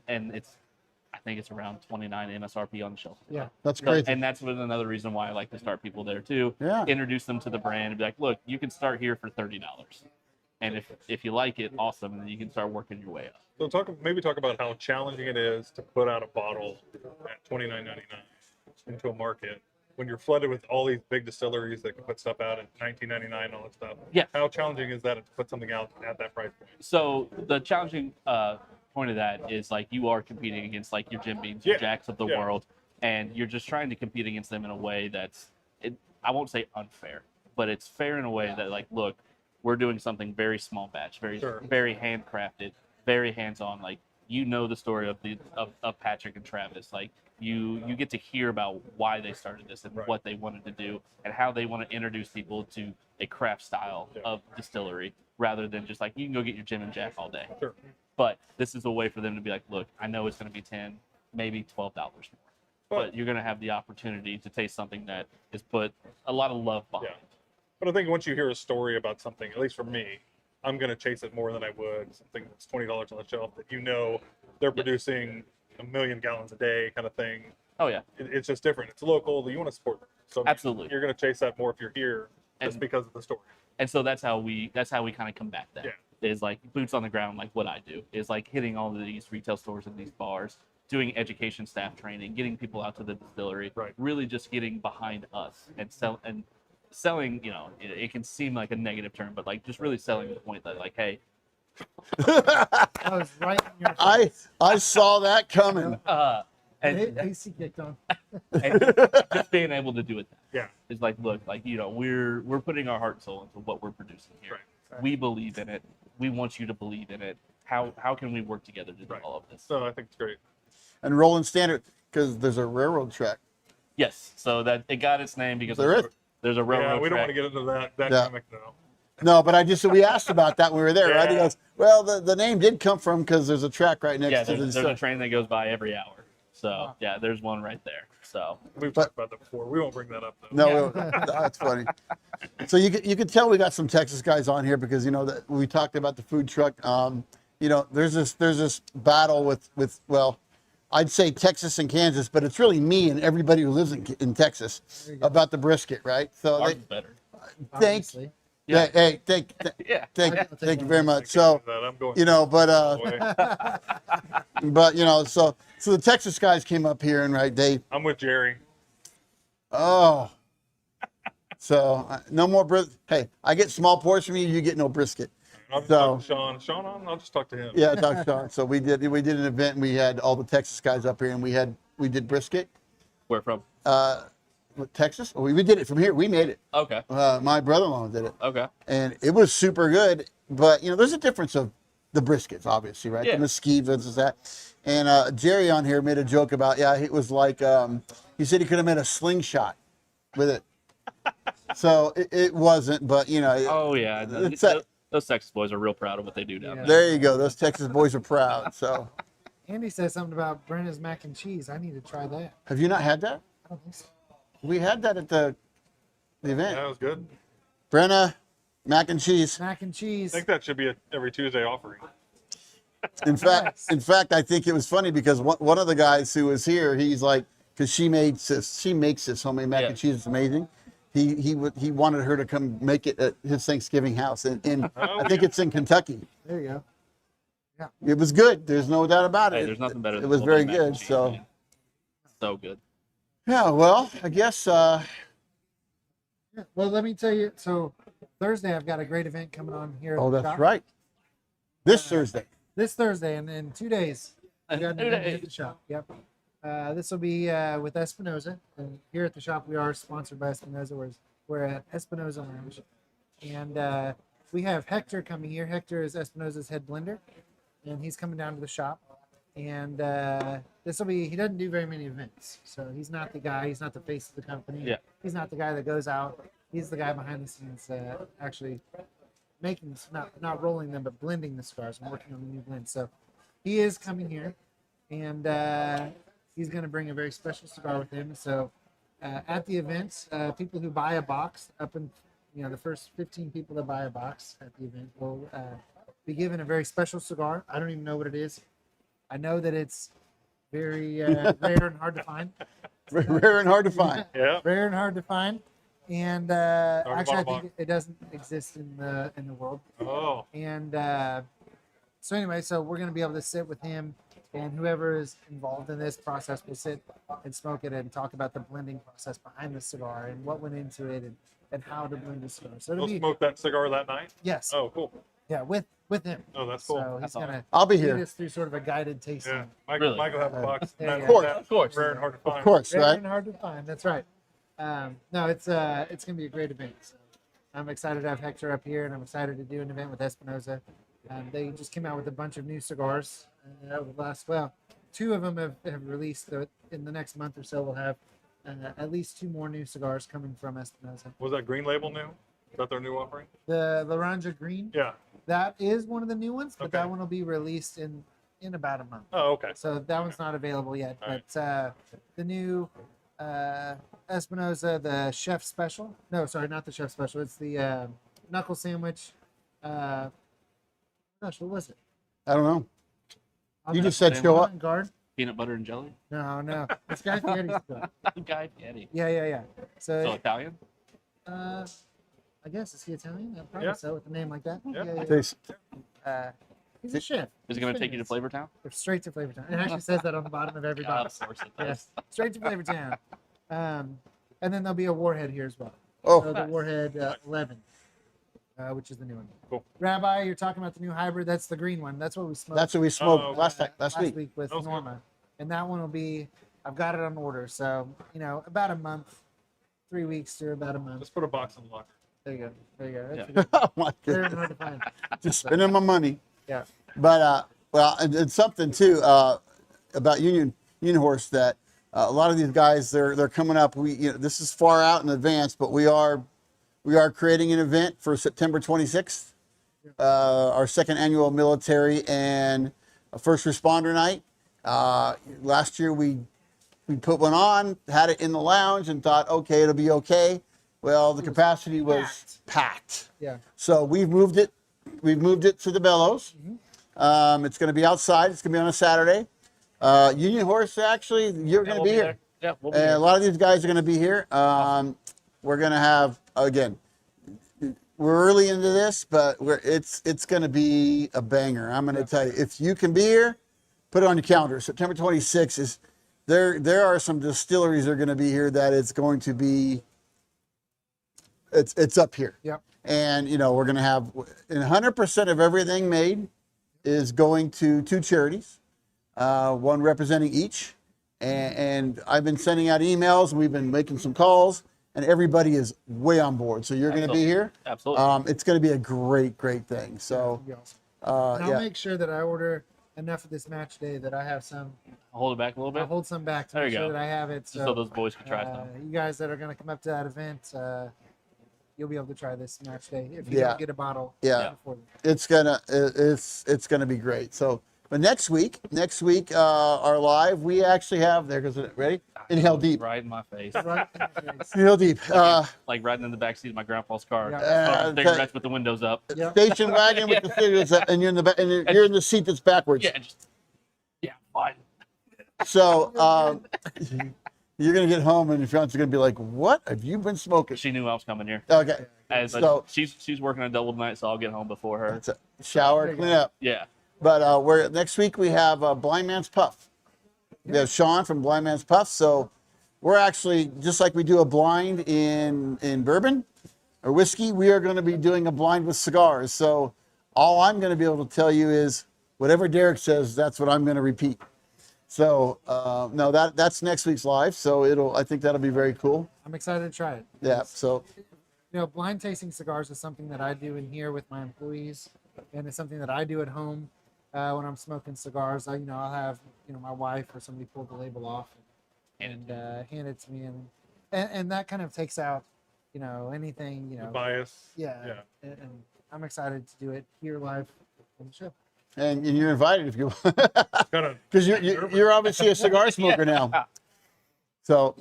[SPEAKER 4] I think it's around 29 MSRP on the shelf.
[SPEAKER 3] Yeah.
[SPEAKER 2] That's
[SPEAKER 4] So-
[SPEAKER 2] crazy.
[SPEAKER 4] and that's another reason why I like to start people there too.
[SPEAKER 2] Yeah.
[SPEAKER 4] Introduce them to the brand and be like, look, you can start here for $30. And if you like it, awesome, and then you can start working your way up.
[SPEAKER 5] So talk about how challenging it is to put out a bottle at $29.99 into a market when you're flooded with all these big distilleries that can put stuff out at $19.99 and all that stuff.
[SPEAKER 4] Yeah.
[SPEAKER 5] How challenging is that to put something out at that price point?
[SPEAKER 4] So the challenging point of that is like you are competing against like your Jim Beams, your
[SPEAKER 5] Yeah.
[SPEAKER 4] Jacks of the
[SPEAKER 5] Yeah.
[SPEAKER 4] world, and you're just trying to compete against them in a way that's, I won't say unfair, but it's fair in a way that like, look, we're doing something very small batch, very
[SPEAKER 5] Sure.
[SPEAKER 4] very handcrafted, very hands-on. Like you know the story of Patrick and Travis. Like you get to hear about why they started this and
[SPEAKER 5] Right.
[SPEAKER 4] what they wanted to do and how they want to introduce people to a craft style
[SPEAKER 5] Yeah.
[SPEAKER 4] of distillery rather than just like you can go get your Jim and Jack all day.
[SPEAKER 5] Sure.
[SPEAKER 4] But this is a way for them to be like, look, I know it's going to be $10, maybe $12 more, but you're going to have the opportunity to taste something that is put a lot of love behind.
[SPEAKER 5] Yeah. But I think once you hear a story about something, at least for me, I'm going to chase it more than I would something that's $20 on the shelf that you know they're producing 1 million gallons a day kind of thing.
[SPEAKER 4] Oh yeah,
[SPEAKER 5] It's just different. It's local. You want to support them. So
[SPEAKER 4] Absolutely.
[SPEAKER 5] you're going to chase that more if you're here just
[SPEAKER 4] And-
[SPEAKER 5] because of the story.
[SPEAKER 4] and so that's how we kind of combat that.
[SPEAKER 5] Yeah.
[SPEAKER 4] Is like boots on the ground, like what I do is like hitting all of these retail stores and these bars, doing education staff training, getting people out to the distillery,
[SPEAKER 5] Right.
[SPEAKER 4] really just getting behind us and selling. You know, it can seem like a negative term, but like just really selling the point that like, hey,
[SPEAKER 3] I was right in your
[SPEAKER 2] I saw that coming.
[SPEAKER 4] and,
[SPEAKER 3] AC kicked on.
[SPEAKER 4] and just being able to do it.
[SPEAKER 5] Yeah.
[SPEAKER 4] It's like, look, like you know, we're putting our heart and soul into what we're producing here.
[SPEAKER 5] Right.
[SPEAKER 4] We believe in it. We want you to believe in it. How can we work together to do
[SPEAKER 5] Right.
[SPEAKER 4] all of this?
[SPEAKER 5] So I think it's great.
[SPEAKER 2] And Rolling Standard, because there's a railroad track.
[SPEAKER 4] Yes. So that it got its name because
[SPEAKER 2] There is.
[SPEAKER 4] there's a railroad
[SPEAKER 5] Yeah, we don't
[SPEAKER 4] track.
[SPEAKER 5] want to get into that
[SPEAKER 2] Yeah.
[SPEAKER 5] gimmick though.
[SPEAKER 2] No, but we asked about that when we were there, right? He
[SPEAKER 5] Yeah.
[SPEAKER 2] goes, well, the name did come from because there's a track right next
[SPEAKER 4] Yeah,
[SPEAKER 2] to the
[SPEAKER 4] there's a
[SPEAKER 2] distillery.
[SPEAKER 4] train that goes by every hour. So yeah, there's one right there. So
[SPEAKER 5] We've
[SPEAKER 2] But-
[SPEAKER 5] talked about that before. We won't bring that up though.
[SPEAKER 2] No, that's funny. So you could tell we got some Texas guys on here because that we talked about the food truck. There's this battle with well, I'd say Texas and Kansas, but it's really me and everybody who lives in Texas about the brisket, right? So
[SPEAKER 4] ours is better.
[SPEAKER 2] thank
[SPEAKER 3] Obviously.
[SPEAKER 4] Yeah.
[SPEAKER 2] thank
[SPEAKER 4] Yeah.
[SPEAKER 2] thank you very much.
[SPEAKER 5] Thank
[SPEAKER 2] So
[SPEAKER 5] you for that. I'm going.
[SPEAKER 2] but so the Texas guys came up here and right
[SPEAKER 5] I'm with Jerry.
[SPEAKER 2] oh. So no more brisket. Hey, I get small portion from you. You get no brisket.
[SPEAKER 5] I'll just
[SPEAKER 2] So-
[SPEAKER 5] talk to Sean. Sean on? I'll just talk to him.
[SPEAKER 2] Yeah, Dr. Sean. So we did an event and we had all the Texas guys up here and we did brisket.
[SPEAKER 4] Where from?
[SPEAKER 2] Texas? We did it from here. We made it.
[SPEAKER 4] Okay.
[SPEAKER 2] My brother-in-law did it,
[SPEAKER 4] Okay.
[SPEAKER 2] and it was super good. But there's a difference of the briskets, obviously, right?
[SPEAKER 4] Yeah.
[SPEAKER 2] The mesquite versus that. And Jerry on here made a joke about it was like he said he could have made a slingshot with it. So it wasn't, but
[SPEAKER 4] Oh yeah.
[SPEAKER 2] It's that-
[SPEAKER 4] Those Texas boys are real proud of what they do down
[SPEAKER 3] Yeah.
[SPEAKER 4] there.
[SPEAKER 2] there you go. Those Texas boys are proud. So
[SPEAKER 3] Andy says something about Brenna's mac and cheese. I need to try that.
[SPEAKER 2] have you not had that?
[SPEAKER 3] I don't think so.
[SPEAKER 2] We had that at the event.
[SPEAKER 5] That was good.
[SPEAKER 2] Brenna, mac and cheese.
[SPEAKER 3] Mac and
[SPEAKER 5] I
[SPEAKER 3] cheese.
[SPEAKER 5] think that should be a every Tuesday offering.
[SPEAKER 2] In fact, I think it was funny because one of the guys who was here, he's like, because she makes this homemade mac
[SPEAKER 4] Yeah.
[SPEAKER 2] and cheese. It's amazing. He wanted her to come make it at his Thanksgiving house, and I think it's in Kentucky.
[SPEAKER 3] There you go.
[SPEAKER 2] It was good. There's no doubt about it.
[SPEAKER 4] Hey, there's nothing better.
[SPEAKER 2] It
[SPEAKER 4] than
[SPEAKER 2] was
[SPEAKER 4] homemade
[SPEAKER 2] very
[SPEAKER 4] mac and
[SPEAKER 2] good.
[SPEAKER 4] cheese,
[SPEAKER 2] So
[SPEAKER 4] man. So good.
[SPEAKER 2] yeah, well, I guess
[SPEAKER 3] Yeah. Well, let me tell you. So Thursday, I've got a great event coming on here. at
[SPEAKER 2] oh,
[SPEAKER 3] the
[SPEAKER 2] that's
[SPEAKER 3] shop.
[SPEAKER 2] right. This Thursday.
[SPEAKER 3] This Thursday, and in 2 days, we got an
[SPEAKER 4] 2
[SPEAKER 3] event here
[SPEAKER 4] days.
[SPEAKER 3] at the shop. Yep. This will be with Espinosa, and here at the shop we are sponsored by Espinosa. We're at Espinosa Lounge, and we have Hector coming here. Hector is Espinosa's head blender, and he's coming down to the shop. And this will be. He doesn't do very many events, so he's not the guy. He's not the face of the company.
[SPEAKER 4] Yeah.
[SPEAKER 3] He's not the guy that goes out. He's the guy behind the scenes, actually making not rolling them, but blending the cigars and working on the new blend. So he is coming here, and he's going to bring a very special cigar with him. So at the event, people who buy a box, the first 15 people that buy a box at the event will be given a very special cigar. I don't even know what it is. I know that it's very rare and hard to find.
[SPEAKER 2] Rare and hard to find.
[SPEAKER 5] Yeah.
[SPEAKER 3] Rare and hard to find. And
[SPEAKER 5] to
[SPEAKER 3] actually, I
[SPEAKER 5] buy a
[SPEAKER 3] think it doesn't exist in the world.
[SPEAKER 5] Oh.
[SPEAKER 3] And so anyway, so we're going to be able to sit with him, and whoever is involved in this process will sit and smoke it and talk about the blending process behind the cigar and what went into it and how to blend the cigar. So it'll
[SPEAKER 5] You'll
[SPEAKER 3] be,
[SPEAKER 5] smoke that cigar that night?
[SPEAKER 3] yes,
[SPEAKER 5] Oh, cool.
[SPEAKER 3] yeah, with him.
[SPEAKER 5] Oh, that's cool.
[SPEAKER 3] So he's
[SPEAKER 4] That's
[SPEAKER 3] going to
[SPEAKER 2] I'll be
[SPEAKER 3] lead
[SPEAKER 2] here.
[SPEAKER 3] us through sort of a guided tasting.
[SPEAKER 5] Yeah. Mike
[SPEAKER 4] Really?
[SPEAKER 5] will have a box.
[SPEAKER 3] There you
[SPEAKER 5] That-
[SPEAKER 3] go.
[SPEAKER 5] that
[SPEAKER 4] Of course.
[SPEAKER 5] Rare and hard to find.
[SPEAKER 2] Of course,
[SPEAKER 3] Rare
[SPEAKER 2] right?
[SPEAKER 3] and hard to find. That's right. No, it's going to be a great event. So I'm excited to have Hector up here, and I'm excited to do an event with Espinosa. They just came out with a bunch of new cigars over the last, two of them have released. So in the next month or so, we'll have at least 2 more new cigars coming from Espinosa.
[SPEAKER 5] Was that green label new? Is that their new offering?
[SPEAKER 3] The Laranja Green,
[SPEAKER 5] Yeah.
[SPEAKER 3] that is one of the new ones, but
[SPEAKER 5] Okay.
[SPEAKER 3] that one will be released in about a month.
[SPEAKER 5] Oh, okay.
[SPEAKER 3] So that one's not available yet.
[SPEAKER 5] All right.
[SPEAKER 3] But the new Espinosa, the chef special. No, sorry, not the chef special. It's the knuckle sandwich. Gosh, what was it?
[SPEAKER 2] I don't know.
[SPEAKER 3] On
[SPEAKER 2] You
[SPEAKER 3] the-
[SPEAKER 2] just said show up.
[SPEAKER 3] on guard.
[SPEAKER 4] Peanut butter and jelly.
[SPEAKER 3] No. It's Guy Fieri's stuff.
[SPEAKER 4] Guy Fieri.
[SPEAKER 3] Yeah.
[SPEAKER 4] So
[SPEAKER 3] So,
[SPEAKER 4] Italian.
[SPEAKER 3] I guess, is he Italian? Probably
[SPEAKER 5] Yeah.
[SPEAKER 3] so, with a name like that.
[SPEAKER 5] Yeah.
[SPEAKER 2] Taste.
[SPEAKER 3] He's a chef.
[SPEAKER 4] Is it going to take you to Flavortown?
[SPEAKER 3] Straight to Flavortown. It actually says that on the bottom of every box.
[SPEAKER 4] Of course it
[SPEAKER 3] Yeah,
[SPEAKER 4] does.
[SPEAKER 3] straight to Flavortown. And then there'll be a Warhead here as well.
[SPEAKER 2] Oh,
[SPEAKER 3] So the Warhead 11, which is the new one.
[SPEAKER 5] Cool.
[SPEAKER 3] Rabbi, you're talking about the new hybrid. That's the green one. That's what we smoked.
[SPEAKER 2] that's what we smoked
[SPEAKER 5] Oh,
[SPEAKER 2] last week.
[SPEAKER 3] with
[SPEAKER 5] That was good.
[SPEAKER 3] Norma, and that one will be. I've got it on order, so about a month, 3 weeks to about a month.
[SPEAKER 5] Let's put a box in the locker.
[SPEAKER 3] There you go. That's
[SPEAKER 4] Yeah.
[SPEAKER 3] good.
[SPEAKER 2] Oh my
[SPEAKER 3] Very
[SPEAKER 2] goodness.
[SPEAKER 3] hard to find.
[SPEAKER 2] Just spending my money.
[SPEAKER 3] Yeah.
[SPEAKER 2] But and something too about Union Horse that a lot of these guys they're coming up. This is far out in advance, but we are we are creating an event for September 26th, our second annual military and first responder night. Last year we put one on, had it in the lounge, and thought, okay, it'll be okay. Well, the capacity was packed.
[SPEAKER 3] Yeah.
[SPEAKER 2] So we've moved it. We've moved it to the Bellows. It's going to be outside. It's going to be on a Saturday. Union Horse, actually, you're going to
[SPEAKER 4] we'll
[SPEAKER 2] be
[SPEAKER 4] be
[SPEAKER 2] here.
[SPEAKER 4] there. Yeah, we'll be
[SPEAKER 2] And
[SPEAKER 4] here.
[SPEAKER 2] a lot of these guys are going to be here. We're going to have, again, we're early into this, but it's going to be a banger. I'm going to tell you, if you can be here, put it on your calendar. September 26th is there are some distilleries that are going to be here that it's going to be it's up here.
[SPEAKER 3] Yep.
[SPEAKER 2] And we're going to have 100% of everything made is going to two charities, one representing each. And I've been sending out emails. We've been making some calls, and everybody is way on board. So you're going to be here.
[SPEAKER 4] Absolutely.
[SPEAKER 2] It's going to be a great thing. So,
[SPEAKER 3] And I'll
[SPEAKER 2] yeah.
[SPEAKER 3] make sure that I order enough of this match day that I have some.
[SPEAKER 4] Hold it back a little
[SPEAKER 3] I'll
[SPEAKER 4] bit.
[SPEAKER 3] hold some back to
[SPEAKER 4] There
[SPEAKER 3] make
[SPEAKER 4] you
[SPEAKER 3] sure
[SPEAKER 4] go.
[SPEAKER 3] that I have it.
[SPEAKER 4] Just so those boys can try some.
[SPEAKER 3] You guys that are going to come up to that event, you'll be able to try this match day if you
[SPEAKER 2] Yeah.
[SPEAKER 3] don't get a bottle.
[SPEAKER 2] Yeah.
[SPEAKER 3] Before then.
[SPEAKER 2] It's gonna be great. So, but next week, our live, we actually have there goes it. Ready? Inhale deep.
[SPEAKER 4] Right in my face.
[SPEAKER 3] Right?
[SPEAKER 2] Inhale deep.
[SPEAKER 4] Like riding in the back seat of my grandpa's car.
[SPEAKER 3] Yeah.
[SPEAKER 4] Cigarettes with the windows up.
[SPEAKER 3] Yeah.
[SPEAKER 2] Station wagon with the cigarettes up, and you're in the back, and you're in the seat that's backwards.
[SPEAKER 4] Yeah, fine.
[SPEAKER 2] So you're gonna get home, and your fiance's gonna be like, "What have you been smoking?"
[SPEAKER 4] She knew I was coming here.
[SPEAKER 2] Okay.
[SPEAKER 4] And
[SPEAKER 2] So
[SPEAKER 4] she's working a double tonight, so I'll get home before her.
[SPEAKER 2] that's it. Shower, clean up.
[SPEAKER 4] Yeah.
[SPEAKER 2] But we're next week we have Blind Man's Puff. We have Sean from Blind Man's Puff. So we're actually just like we do a blind in bourbon or whiskey. We are going to be doing a blind with cigars. So all I'm going to be able to tell you is whatever Derek says, that's what I'm going to repeat. So no, that's next week's live. So I think that'll be very cool.
[SPEAKER 3] I'm excited to try it.
[SPEAKER 2] Yeah. So
[SPEAKER 3] Blind tasting cigars is something that I do in here with my employees, and it's something that I do at home when I'm smoking cigars. I'll have my wife or somebody pull the label off and hand it to me, and that kind of takes out anything
[SPEAKER 5] Bias.
[SPEAKER 3] yeah.
[SPEAKER 5] Yeah.
[SPEAKER 3] And I'm excited to do it here live on the show.
[SPEAKER 2] and you're invited if you
[SPEAKER 5] Kinda
[SPEAKER 2] because you're obviously a cigar smoker now. So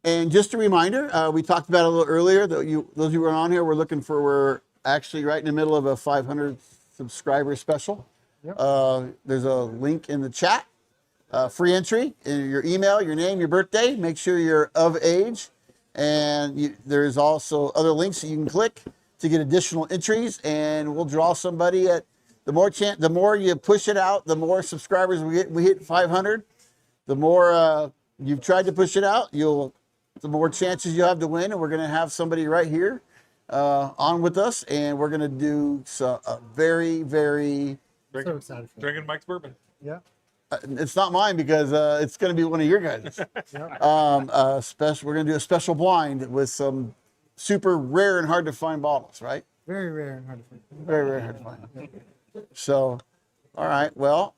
[SPEAKER 2] and just a reminder, we talked about it a little earlier. Those of you who are on here, we're actually right in the middle of a 500 subscriber special.
[SPEAKER 3] Yep.
[SPEAKER 2] There's a link in the chat. Free entry, your email, your name, your birthday. Make sure you're of age, and there's also other links that you can click to get additional entries, and we'll draw somebody at the more you push it out, the more subscribers we get. We hit 500. The more you've tried to push it out, the more chances you have to win. And we're going to have somebody right here on with us, and we're going to do a very, very.
[SPEAKER 3] So excited for that.
[SPEAKER 5] drinking Mike's bourbon.
[SPEAKER 3] Yeah.
[SPEAKER 2] It's not mine because it's going to be one of your guys.
[SPEAKER 3] Yeah.
[SPEAKER 2] Special. We're going to do a special blind with some super rare and hard to find bottles, right?
[SPEAKER 3] Very rare and hard to find.
[SPEAKER 2] Very rare and hard to find. So, all right. Well,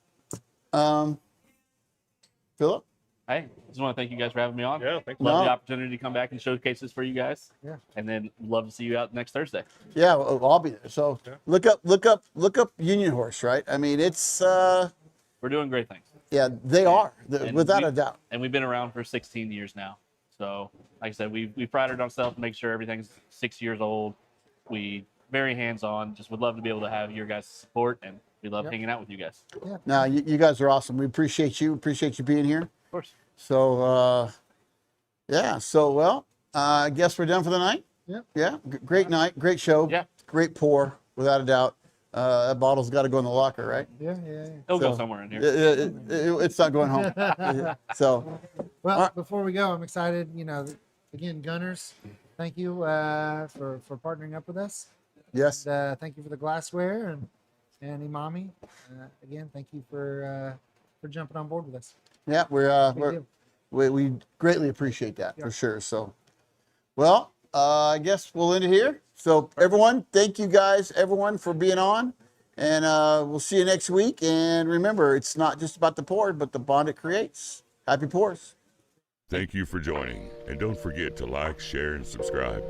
[SPEAKER 2] Phillip.
[SPEAKER 4] Hey, just want to thank you guys for having me on.
[SPEAKER 5] Yeah, thanks.
[SPEAKER 2] No.
[SPEAKER 4] Love the opportunity to come back and showcase this for you guys.
[SPEAKER 3] Yeah.
[SPEAKER 4] And then love to see you out next Thursday.
[SPEAKER 2] Yeah, well, I'll be there. So
[SPEAKER 5] Yeah.
[SPEAKER 2] look up Union Horse, right? I mean, it's
[SPEAKER 4] We're doing great things.
[SPEAKER 2] yeah, they are
[SPEAKER 4] And
[SPEAKER 2] without
[SPEAKER 4] we-
[SPEAKER 2] a doubt.
[SPEAKER 4] And we've been around for 16 years now. So, like I said, we prided ourselves to make sure everything's 6 years old. We very hands-on. Just would love to be able to have your guys' support, and we love
[SPEAKER 3] Yep.
[SPEAKER 4] hanging out with you guys.
[SPEAKER 2] No, you guys are awesome. We appreciate you. Appreciate you being here.
[SPEAKER 4] Of course.
[SPEAKER 2] So yeah. So well, I guess we're done for the night.
[SPEAKER 3] Yep.
[SPEAKER 2] Yeah. Great night. Great show.
[SPEAKER 4] Yeah.
[SPEAKER 2] Great pour, without a doubt. That bottle's got to go in the locker, right?
[SPEAKER 3] Yeah.
[SPEAKER 4] It'll go
[SPEAKER 2] So-
[SPEAKER 4] somewhere in here.
[SPEAKER 2] It's not going home. So
[SPEAKER 3] Well,
[SPEAKER 2] All right.
[SPEAKER 3] before we go, I'm excited. Again, Gunners, thank you for partnering up with us.
[SPEAKER 2] yes.
[SPEAKER 3] And, thank you for the glassware and Imami. Again, thank you for jumping on board with us.
[SPEAKER 2] Yeah.
[SPEAKER 3] Big deal.
[SPEAKER 2] We greatly appreciate that for
[SPEAKER 3] Yeah.
[SPEAKER 2] sure. So, well, I guess we'll end it here. So everyone, thank you guys, everyone, for being on, and we'll see you next week. And remember, it's not just about the pour, but the bond it creates. Happy pours.
[SPEAKER 1] Thank you for joining, and don't forget to like, share, and subscribe.